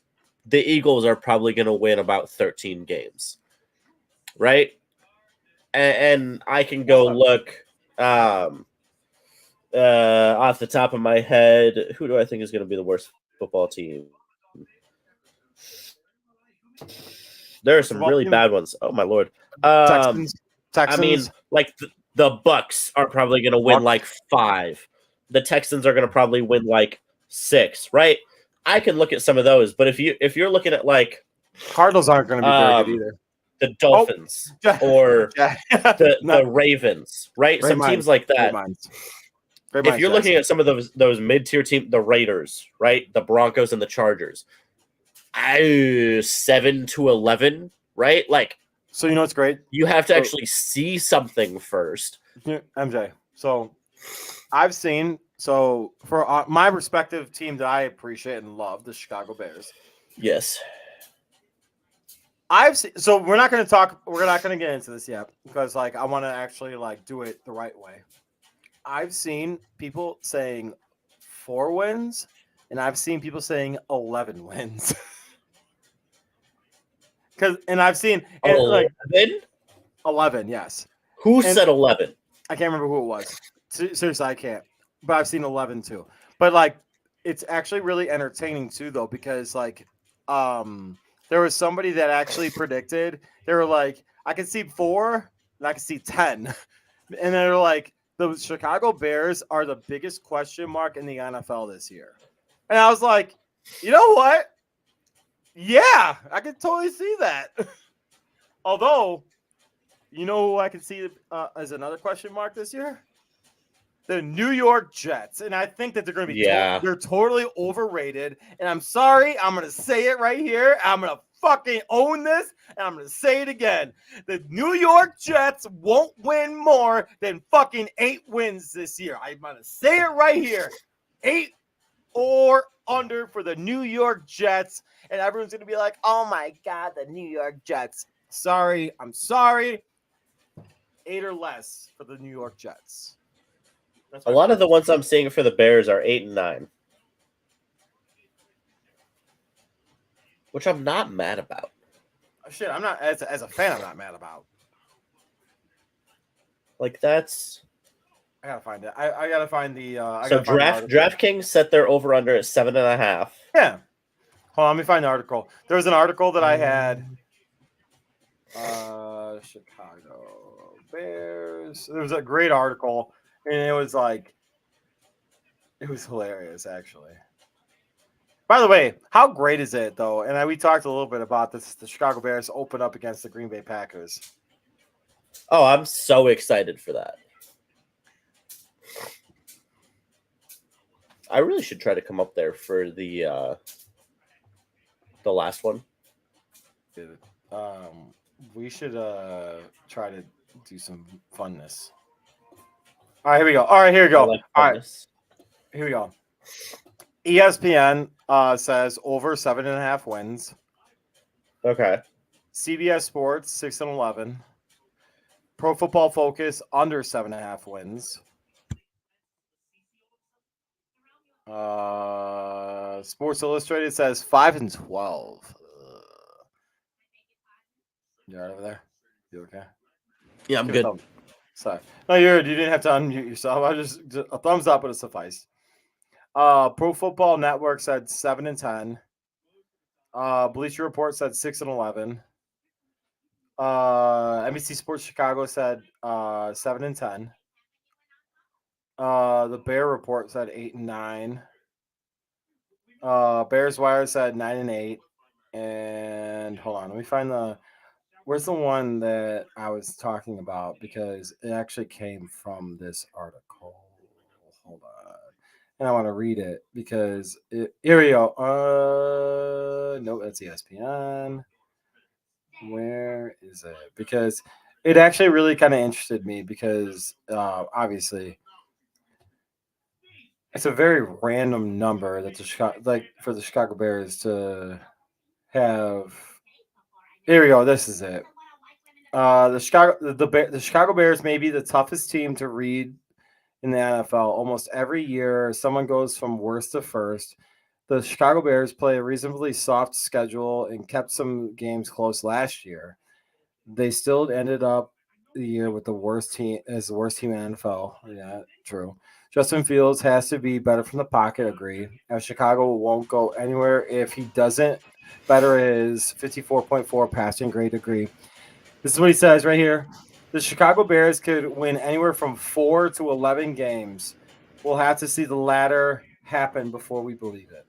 The Eagles are probably going to win about 13 games. Right? And I can go look off the top of my head. Who do I think is going to be the worst football team? There are some really bad ones. Oh, my Lord. Texans. I mean, like the Bucks are probably going to win like 5. The Texans are going to probably win like 6, right? I can look at some of those, but if you're looking at like Cardinals aren't going to be very good either. the Dolphins or the Ravens, right? Some teams like that. If you're looking at some of those mid-tier teams, the Raiders, right? The Broncos and the Chargers, 7-11, right? Like, so you know what's great? You have to actually see something first. MJ. So I've seen for my respective team that I appreciate and love, the Chicago Bears. Yes. I've seen, so we're not going to get into this yet because like I want to actually like do it the right way. I've seen people saying 4 wins and I've seen people saying 11 wins. And I've seen 11? 11, yes. Who said 11? I can't remember who it was. Seriously, I can't. But I've seen 11 too. But like, it's actually really entertaining too, though, because like, there was somebody that actually predicted. They were like, I can see 4 and I can see 10, and they're like, the Chicago Bears are the biggest question mark in the NFL this year. And I was like, you know what? Yeah, I can totally see that. Although, you know who I can see as another question mark this year? The New York Jets. And I think that they're going to be they're totally overrated. And I'm sorry, I'm going to say it right here. I'm going to fucking own this, and I'm going to say it again. The New York Jets won't win more than fucking 8 wins this year. I'm going to say it right here. 8 or under for the New York Jets. And everyone's going to be like, oh my God, the New York Jets. Sorry. I'm sorry. 8 or less for the New York Jets. A lot of the ones I'm seeing for the Bears are 8 and 9. Which I'm not mad about. Shit, I'm not, as a fan, I'm not mad about. Like, that's... I gotta find it. I gotta find the. So DraftKings set their over under at 7.5. Yeah. Hold on, let me find the article. There was an article that I had. Chicago Bears. There was a great article, and it was like, it was hilarious actually. By the way, how great is it though? And we talked a little bit about this. The Chicago Bears open up against the Green Bay Packers. Oh, I'm so excited for that. I really should try to come up there for the last one. We should try to do some funness. All right, here we go. All right, here we go. All right, here we go. ESPN says over 7.5 wins. Okay. CBS Sports 6 and 11. Pro Football Focus under 7.5 wins. Sports Illustrated says 5 and 12. You all right over there? You okay? Yeah, I'm good. Sorry. No, you didn't have to unmute yourself. I just a thumbs up would have sufficed. Pro Football Network said 7 and 10. Bleacher Report said 6 and 11. NBC Sports Chicago said 7 and 10. The Bear Report said 8 and 9. Bears Wire said 9 and 8. And hold on, let me find where's the one that I was talking about, because it actually came from this article. Hold on. And I want to read it because here we go. No, that's ESPN. Where is it? Because it actually really kind of interested me because obviously it's a very random number that for the Chicago Bears to have. Here we go. This is it. The Chicago Bears may be the toughest team to read in the NFL. Almost every year, someone goes from worst to first. The Chicago Bears play a reasonably soft schedule and kept some games close last year. They still ended up the year with the worst team in the NFL. Yeah, true. Justin Fields has to be better from the pocket, agree. As Chicago won't go anywhere if he doesn't better his 54.4 passing grade, agree. This is what he says right here. The Chicago Bears could win anywhere from 4 to 11 games. We'll have to see the latter happen before we believe it.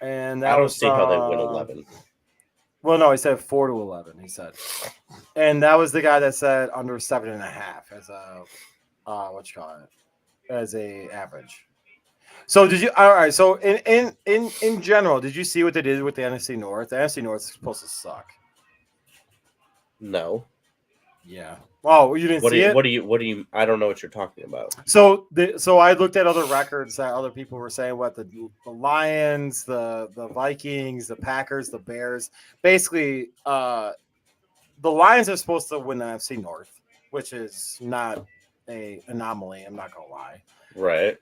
And I don't see how they win 11. Well, no, he said 4 to 11. He said, and that was the guy that said under 7.5 as a what you call it, as a average. So did you? All right. So in general, did you see what they did with the NFC North? The NFC North is supposed to suck. No. Yeah. Oh, you didn't see it? What do you? I don't know what you're talking about. So I looked at other records that other people were saying. What the Lions, the Vikings, the Packers, the Bears. Basically, the Lions are supposed to win the NFC North, which is not a anomaly. I'm not gonna lie. Right.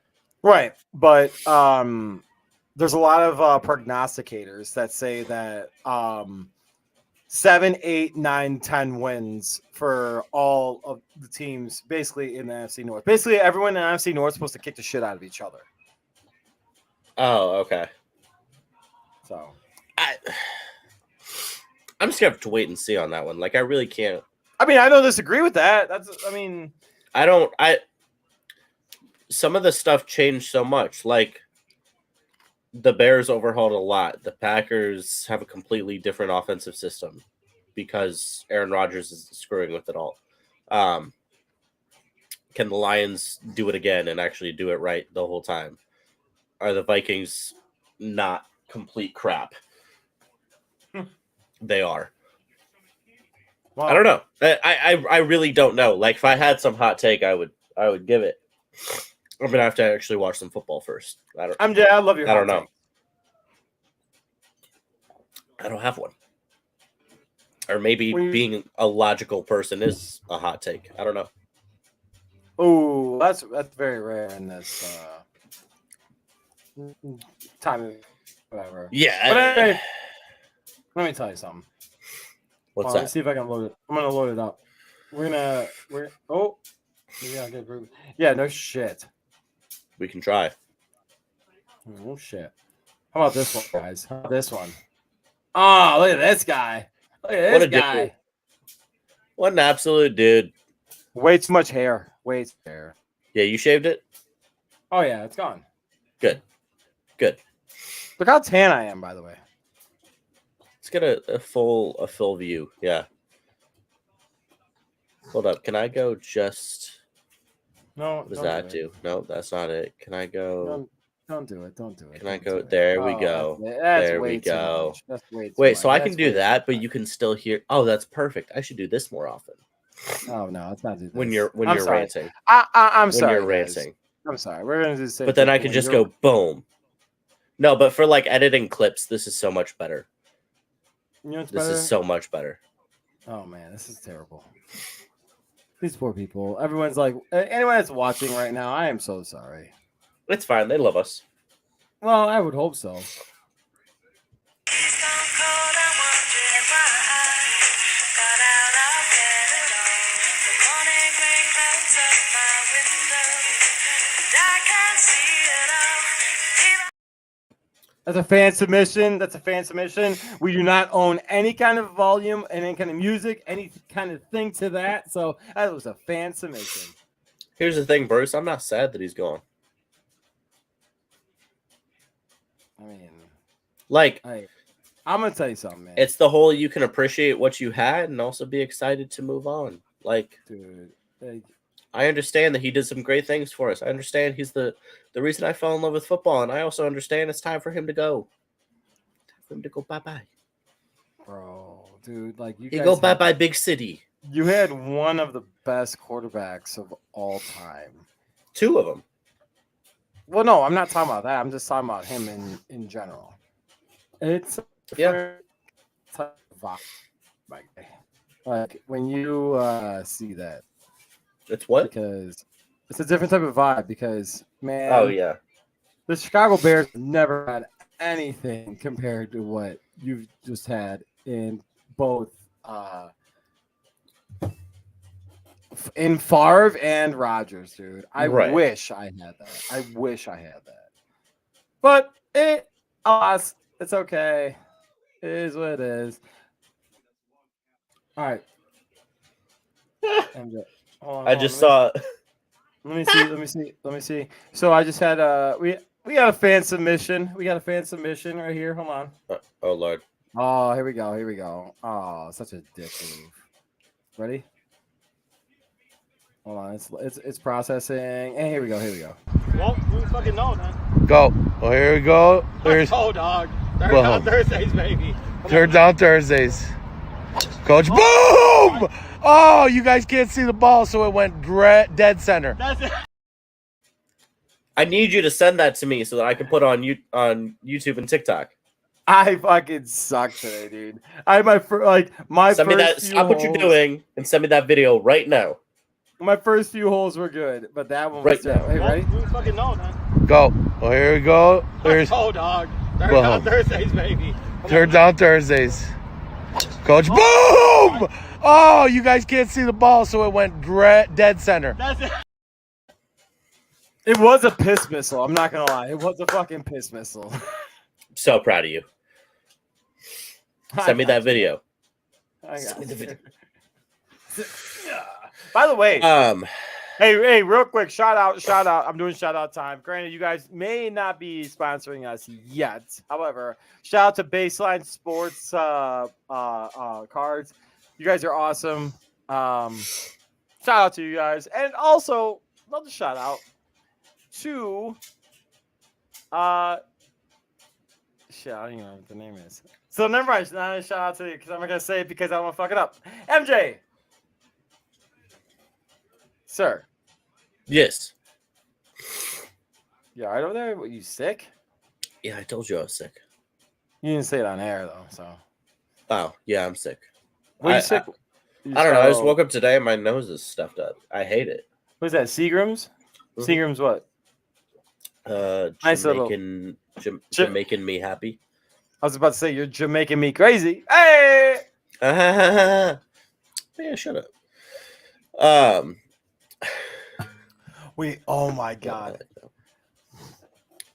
But there's a lot of prognosticators that say that 7, 8, 9, 10 wins for all of the teams basically in the NFC North. Basically, everyone in the NFC North is supposed to kick the shit out of each other. Oh, okay. So I'm just gonna have to wait and see on that one. Like, I really can't. I mean, I don't disagree with that. Some of the stuff changed so much. Like, the Bears overhauled a lot. The Packers have a completely different offensive system because Aaron Rodgers is screwing with it all. Can the Lions do it again and actually do it right the whole time? Are the Vikings not complete crap? They are. Wow. I don't know. I really don't know. Like, if I had some hot take, I would give it. I'm gonna have to actually watch some football first. I love your. I don't know. I don't have one. Or maybe being a logical person is a hot take. I don't know. Oh, that's very rare in this time. Whatever. Yeah. But anyway, let me tell you something. What's that? Let's see if I can load it. I'm gonna load it up. Yeah, no shit. We can try. Oh shit. How about this one, guys? How about this one? Oh, look at this guy. Look at this guy. Dude. What an absolute dude. Way too much hair. Way too much hair. Yeah, you shaved it? Oh yeah, it's gone. Good. Look how tan I am, by the way. Let's get a full view. Yeah. Hold up. Can I go just... No. What does that do? No, that's not it. Can I go... Don't do it. Don't do it. Can I go? There we go. That's there way we go. Too much. That's way too Wait, much. so I can do that, but you can still hear... Oh, that's perfect. I should do this more often. Oh, no, let's not do this. When you're ranting. I'm sorry. When you're ranting. I'm sorry. We're going to do the same. But then I can just go boom. No, but for like editing clips, this is so much better. You know what's this better? is so much better. Oh, man, this is terrible. These poor people. Everyone's like, anyone that's watching right now, I am so sorry. It's fine. They love us. Well, I would hope so. That's a fan submission. We do not own any kind of volume, any kind of music, any kind of thing to that. So that was a fan submission. Here's the thing, Bruce. I'm not sad that he's gone. I mean, like, I'm gonna tell you something, man. It's the whole you can appreciate what you had and also be excited to move on. Like, dude, I understand that he did some great things for us. I understand he's the reason I fell in love with football, and I also understand it's time for him to go. Time for him to go bye-bye. Bro, dude, like you go bye-bye big city. You had one of the best quarterbacks of all time. Two of them. Well, no, I'm not talking about that. I'm just talking about him in general. It's like when you see that. It's what? Because it's a different type of vibe. Because man, oh yeah, the Chicago Bears never had anything compared to what you've just had in both in Favre and Rodgers, dude. I wish I had that. But alas, it's okay. It is what it is. All right. I just saw. Let me see. So I just had we got a fan submission. We got a fan submission right here. Hold on. Oh Lord. Oh, here we go. Here we go. Oh, such a dick move. Ready? Hold on. It's processing. And here we go. Here we go. Well, we fucking know, man. Go. Oh, here we go. There's Oh, dog. Third down Thursdays, baby. third down Thursdays. Coach, boom! Oh, you guys can't see the ball, so it went dead center. That's it. I need you to send that to me so that I can put on YouTube and TikTok. I fucking suck today, dude. I had my Send me that. Stop what you're doing and send me that video right now. My first few holes were good, but that one Right was now. Hey, ready? We fucking know, man. Go. Oh, here we go. There's Oh, dog. Third down Thursdays, baby. third down Thursdays. Coach, boom! Oh, you guys can't see the ball, so it went dead center. That's it. It was a piss missile. I'm not gonna lie. It was a fucking piss missile. So proud of you. Send me that video. Send me the video. By the way, hey, real quick, shout out. I'm doing shout out time. Granted, you guys may not be sponsoring us yet. However, shout out to Baseline Sports cards. You guys are awesome. Shout out to you guys, and also another shout out to shit. I don't even know what the name is. So never mind. Not a shout out to you because I'm not gonna say it because I don't want to fuck it up. MJ. Sir. Yes. You all right over there? What, you sick? Yeah, I told you I was sick. You didn't say it on air though, so. Oh, yeah, I'm sick. What are you sick? I don't know. I just woke up today and my nose is stuffed up. I hate it. What is that? Seagram's? Mhm. Seagram's what? Nice Jamaican me happy. I was about to say you're Jamaican me crazy. Hey! Yeah, shut up. Wait, oh my god.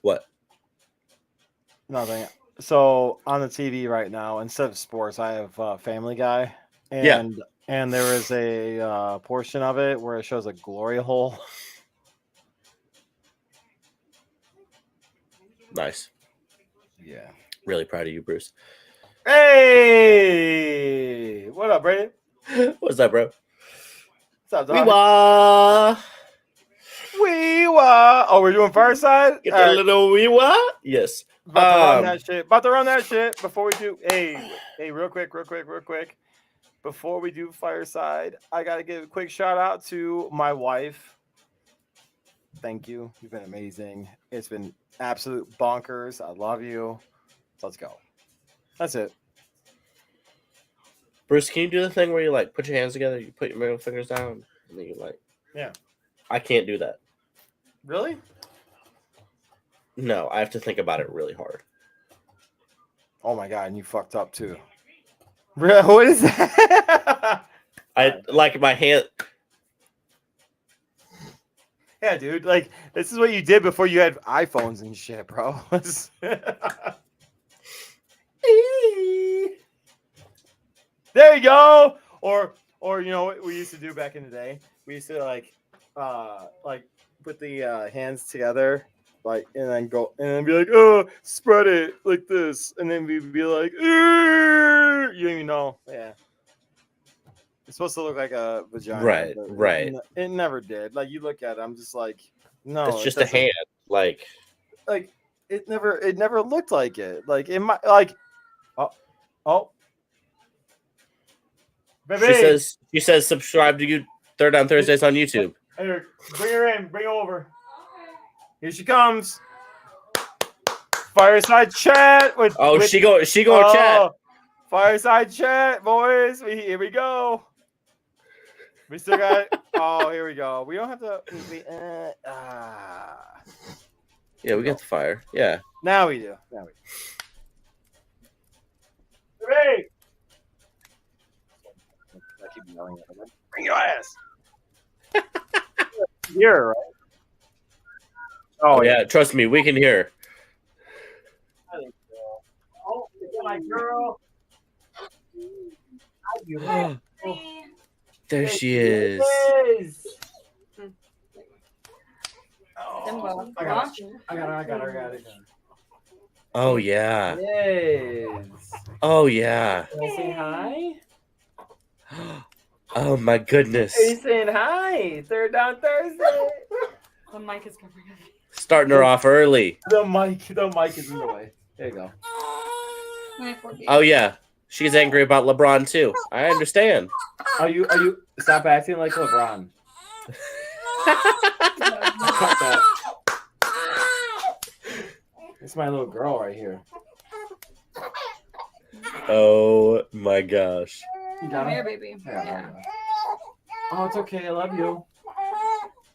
What? Nothing. So on the TV right now, instead of sports, I have Family Guy. And there is a portion of it where it shows a glory hole. Nice. Yeah. Really proud of you, Bruce. Hey! What up, Brandon? What's up, bro? What's up, dog? Wee-wah! Oh, we're doing Fireside? Get that little wee-wah? Yes. About to run that shit. About to run that shit before we do. Hey, real quick. Before we do Fireside, I got to give a quick shout out to my wife. Thank you. You've been amazing. It's been absolute bonkers. I love you. Let's go. That's it. Bruce, can you do the thing where you like put your hands together, you put your middle fingers down, and then you like? Yeah. I can't do that. Really? No, I have to think about it really hard. Oh my god, and you fucked up too. What is that? I like my hand. Yeah, dude. Like this is what you did before you had iPhones and shit, bro. There you go. Or you know what we used to do back in the day? We used to like put the hands together, like, and then go and then be like, oh, spread it like this, and then we'd be like, you don't even know. Yeah. It's supposed to look like a vagina. Right. It never did. Like you look at it, I'm just like, no. It's just a hand. Like it never looked like it. Like it might like oh. Baby. She says subscribe to you Third Down Thursdays on YouTube. Hey, bring her in. Bring her over. Okay. Here she comes. Fireside chat with. She go chat. Fireside chat, boys. Here we go. We still got. Oh, here we go. We don't have to. Yeah, we got the fire. Yeah. Now we do. Hey. I keep yelling at them. Bring your ass. Here, right? Oh yeah, trust me, we can hear. Oh, my girl. There she is. Oh, I got her. Oh yeah. Yes. Oh yeah. Can I say hi? Oh my goodness. Are you saying hi? Third down Thursday. The mic is covering it. Starting her off early. The mic is in the way. There you go. Oh yeah. She's angry about LeBron too. I understand. Are you stop acting like LeBron? Cut that. It's my little girl right here. Oh my gosh. Come here, baby. Yeah. Oh, it's okay. I love you.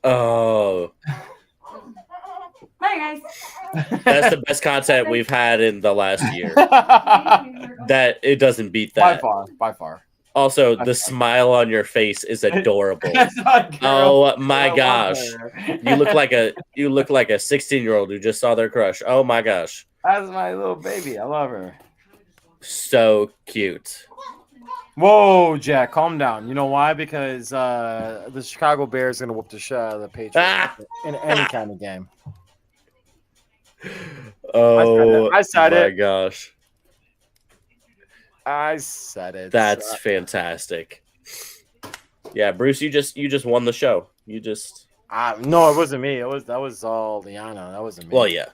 Oh. Bye, guys. That's the best content we've had in the last year. That it doesn't beat By that. far. Also, the smile on your face is adorable. Oh my gosh. You look like a 16-year-old who just saw their crush. Oh my gosh. That's my little baby. I love her. So cute. Whoa, Jack, calm down. You know why? Because the Chicago Bears are gonna whoop the shit out of the Patriots in any kind of game. Oh I said my it. gosh. I said it. That's fantastic. Yeah, Bruce, you just won the show. You just no, it wasn't me. That was all Liana. That wasn't me. well, yeah.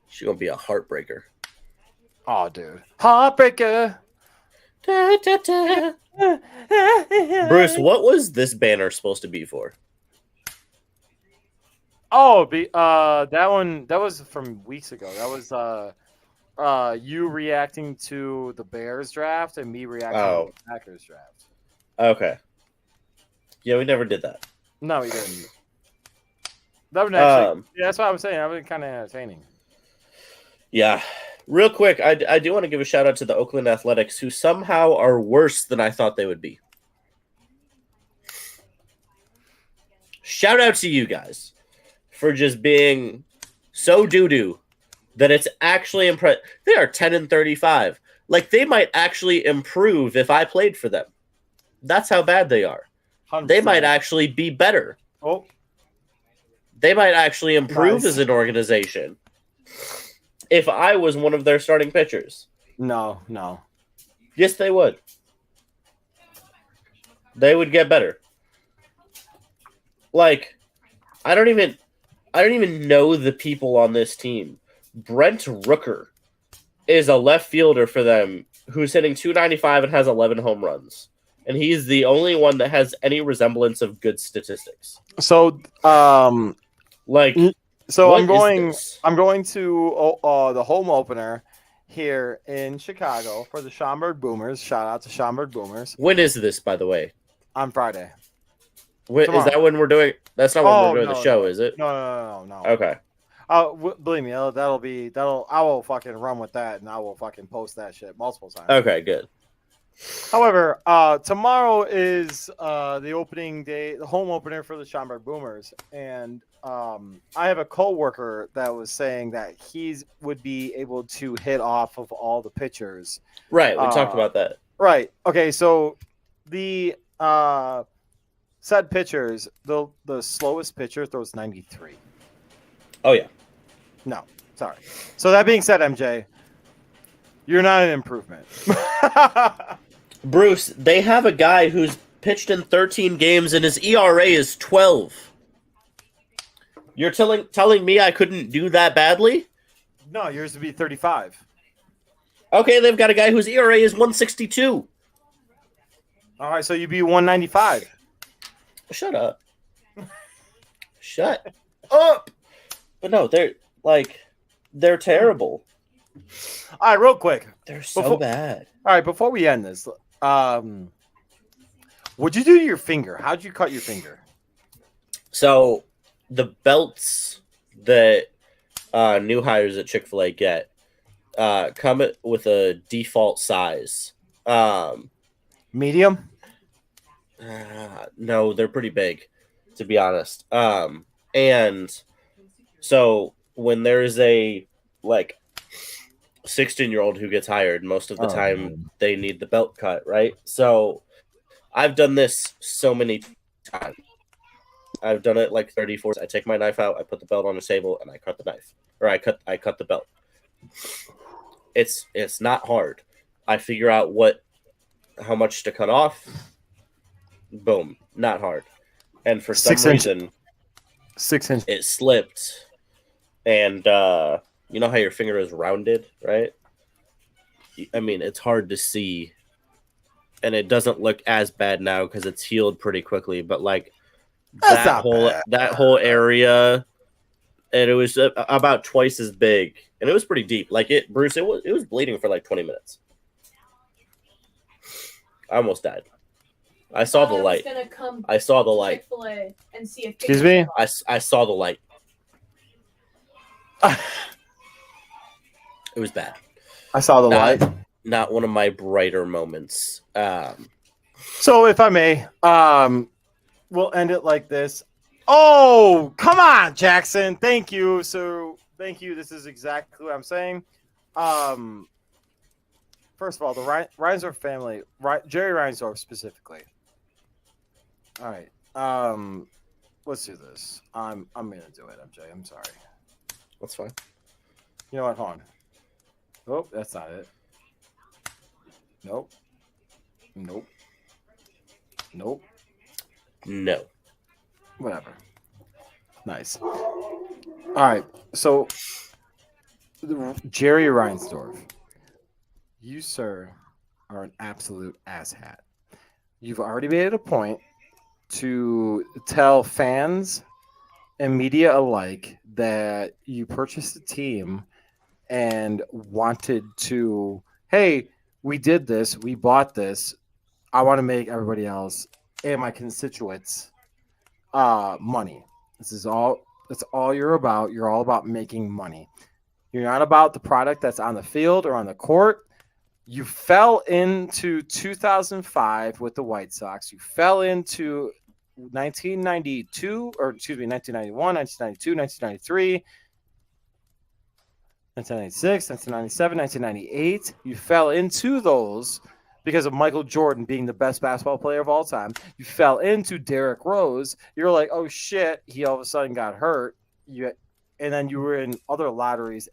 She's gonna be a heartbreaker. Oh, dude, heartbreaker. Da, da, da. Bruce, what was this banner supposed to be for? Oh, that was from weeks ago. That was you reacting to the Bears draft and me reacting to the Packers draft. Okay. Yeah, we never did that. No, we didn't. That was actually yeah, that's what I was saying. That was kind of entertaining. Yeah. Real quick, I do want to give a shout out to the Oakland Athletics, who somehow are worse than I thought they would be. Shout out to you guys for just being so doo-doo that it's actually impressive. They are 10-35. Like, they might actually improve if I played for them. That's how bad they are. 100%. They might actually be better. Oh. They might actually improve Nice. as an organization if I was one of their starting pitchers. No. Yes, they would. They would get better. Like, I don't even know the people on this team. Brent Rooker is a left fielder for them who's hitting .295 and has 11 home runs. And he's the only one that has any resemblance of good statistics. So, Like, so what I'm going. is this? I'm going to the home opener here in Chicago for the Schaumburg Boomers. Shout out to Schaumburg Boomers When is this, by the way? on Friday. Is that when we're doing? That's not when we're doing the show, is it? No. Okay. Believe me, I will fucking run with that, and I will fucking post that shit multiple times. Okay, good. However, tomorrow is the opening day, the home opener for the Schaumburg Boomers, and I have a coworker that was saying that he would be able to hit off of all the pitchers. Right, we talked about that. Right. Okay. So the said pitchers, the slowest pitcher throws 93. Oh yeah. No, sorry. So that being said, MJ, you're not an improvement. Bruce, they have a guy who's pitched in 13 games and his ERA is 12. You're telling me I couldn't do that badly? No, yours would be 35. Okay, they've got a guy whose ERA is 162. All right, so you'd be 195. Shut up. Shut up. But no, they're terrible. All right, real quick. They're so bad. All right, before we end this, what'd you do to your finger? How'd you cut your finger? So the belts that new hires at Chick-fil-A get come with a default size. Medium? No, they're pretty big, to be honest. And so when there's a 16-year-old who gets hired, most of the time they need the belt cut, right? So I've done this so many times. I've done it like 34. I take my knife out, I put the belt on the table, and I cut the knife, or I cut the belt. It's not hard. I figure out how much to cut off. Boom, not hard. And for some reason, 6 inches. it slipped. And you know how your finger is rounded, right? I mean, it's hard to see. And it doesn't look as bad now because it's healed pretty quickly. But like that whole area, and it was about twice as big, and it was pretty deep. Like Bruce, it was bleeding for like 20 minutes. I almost died. I saw the light. I saw the light. And see if Excuse me? I saw the light. It was bad. I saw the light. Not one of my brighter moments. So, if I may, we'll end it like this. Oh, come on, Jackson. Thank you. So, thank you. This is exactly what I'm saying. First of all, the Reinsdorf family, Jerry Reinsdorf specifically. All right. Let's do this. I'm gonna do it, MJ. I'm sorry. That's fine. You know what? Hold on. Oh, that's not it. Nope. Nope. Nope. No. Whatever. Nice. All right. So, Jerry Reinsdorf, you, sir, are an absolute asshat. You've already made it a point to tell fans and media alike that you purchased a team and wanted to, hey, we did this, we bought this. I want to make everybody else and my constituents money. That's all you're about. You're all about making money. You're not about the product that's on the field or on the court. You fell into 2005 with the White Sox. You fell into 1991, 1992, 1993, 1996, 1997, 1998. You fell into those because of Michael Jordan being the best basketball player of all time. You fell into Derrick Rose. You're like, oh shit, he all of a sudden got hurt. And then you were in other lotteries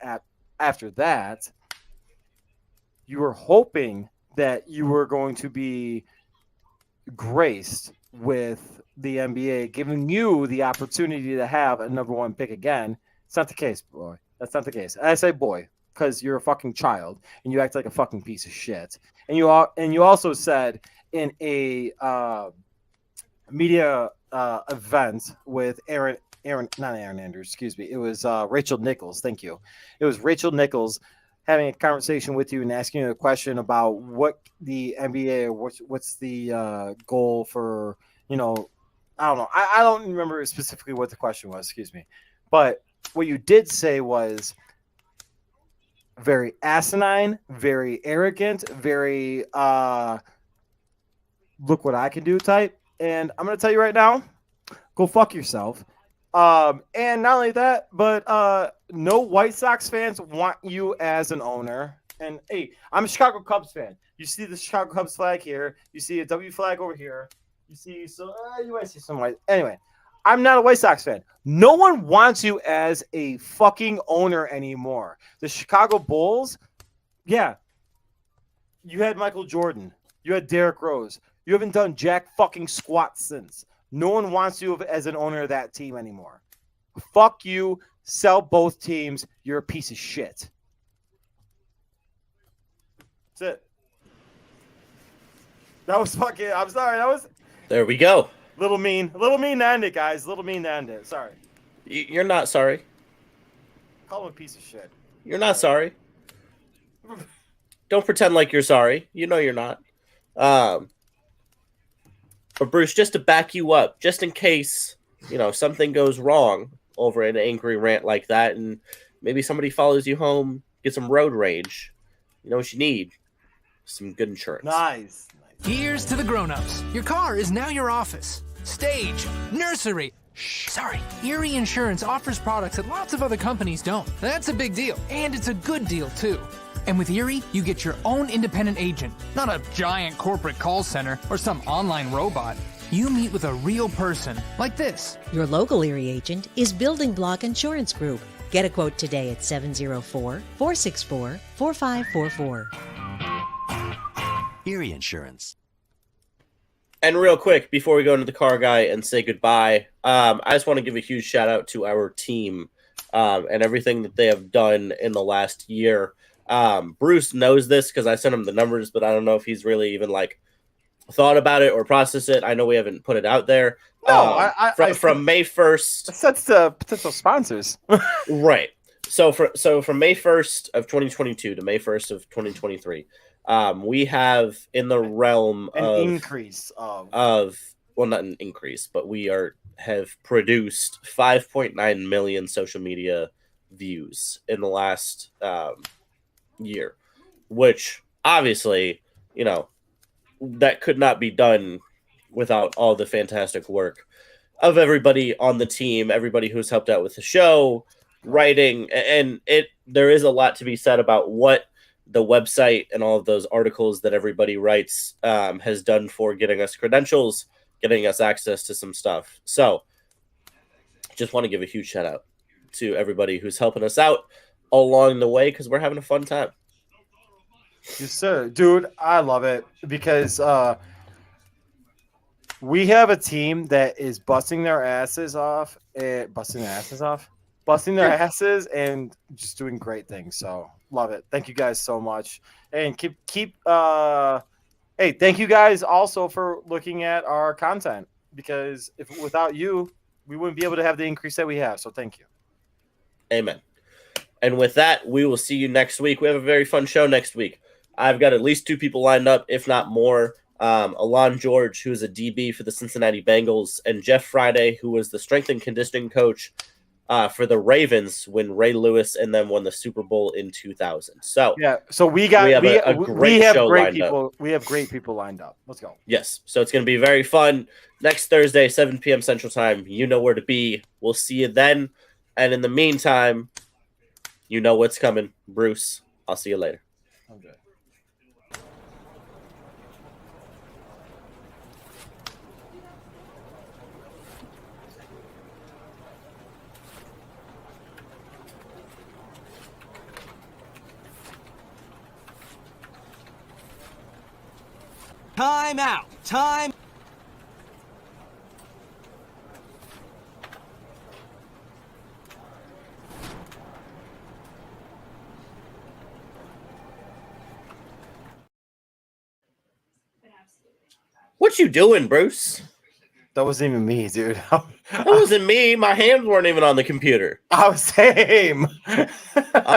after that. You were hoping that you were going to be graced with the NBA, giving you the opportunity to have a number one pick again. It's not the case, boy. That's not the case. I say boy because you're a fucking child and you act like a fucking piece of shit. And you also said in a media event with not Aaron Andrews, excuse me. It was Rachel Nichols. Thank you. It was Rachel Nichols having a conversation with you and asking you a question about what the NBA or what's the goal for, I don't know. I don't remember specifically what the question was, excuse me. But what you did say was very asinine, very arrogant, very look what I can do type. And I'm going to tell you right now, go fuck yourself. And not only that, but no White Sox fans want you as an owner. And hey, I'm a Chicago Cubs fan. You see the Chicago Cubs flag here. You see a W flag over here. You see, so you might see some white. Anyway, I'm not a White Sox fan. No one wants you as a fucking owner anymore. The Chicago Bulls, yeah, you had Michael Jordan. You had Derrick Rose. You haven't done jack fucking squat since. No one wants you as an owner of that team anymore. Fuck you. Sell both teams. You're a piece of shit. That's it. That was fucking, I'm sorry. That was. There we go. Little mean to end it, guys. Little mean to end it. Sorry. You're not sorry. Call him a piece of shit. You're not sorry. Don't pretend like you're sorry. You know you're not. But Bruce, just to back you up, just in case, something goes wrong over an angry rant like that, and maybe somebody follows you home, get some road rage. You know what you need? Some good insurance. Nice. Here's to the grown-ups. Your car is now your office, stage, nursery. Sorry, HIMmy Insurance offers products that lots of other companies don't. That's a big deal, and it's a good deal, too. And with HIMmy, you get your own independent agent, not a giant corporate call center or some online robot. You meet with a real person, like this. Your local Erie agent is Building Block Insurance Group. Get a quote today at 704-464-4544. Erie Insurance. And real quick, before we go into the car guy and say goodbye, I just want to give a huge shout out to our team and everything that they have done in the last year. Bruce knows this because I sent him the numbers, but I don't know if he's really even like thought about it or processed it. I know we haven't put it out there. No, from May 1st. That's the potential sponsors. Right. So from May 1st of 2022 to May 1st of 2023, we have in the realm of increase of well, not an increase, but we have produced 5.9 million social media views in the last year, which obviously, that could not be done without all the fantastic work of everybody on the team, everybody who's helped out with the show, writing, and there is a lot to be said about what the website and all of those articles that everybody writes has done for getting us credentials, getting us access to some stuff. So just want to give a huge shout out to everybody who's helping us out along the way because we're having a fun time. Yes, sir. Dude, I love it because we have a team that is busting their asses and just doing great things. So love it. Thank you guys so much. And keep hey, thank you guys also for looking at our content because without you, we wouldn't be able to have the increase that we have. So thank you. Amen. And with that, we will see you next week. We have a very fun show next week. I've got at least 2 people lined up, if not more. Alon George, who is a DB for the Cincinnati Bengals, and Jeff Friday, who was the strength and conditioning coach for the Ravens when Ray Lewis and them won the Super Bowl in 2000. So yeah, so we have great people lined up. Let's go. Yes, so it's going to be very fun. Next Thursday, 7 p.m. Central Time. You know where to be. We'll see you then. And in the meantime, you know what's coming. Bruce, I'll see you later. Okay. Time out. Time. What you doing, Bruce? That wasn't even me, dude. That wasn't me. My hands weren't even on the computer. I was same.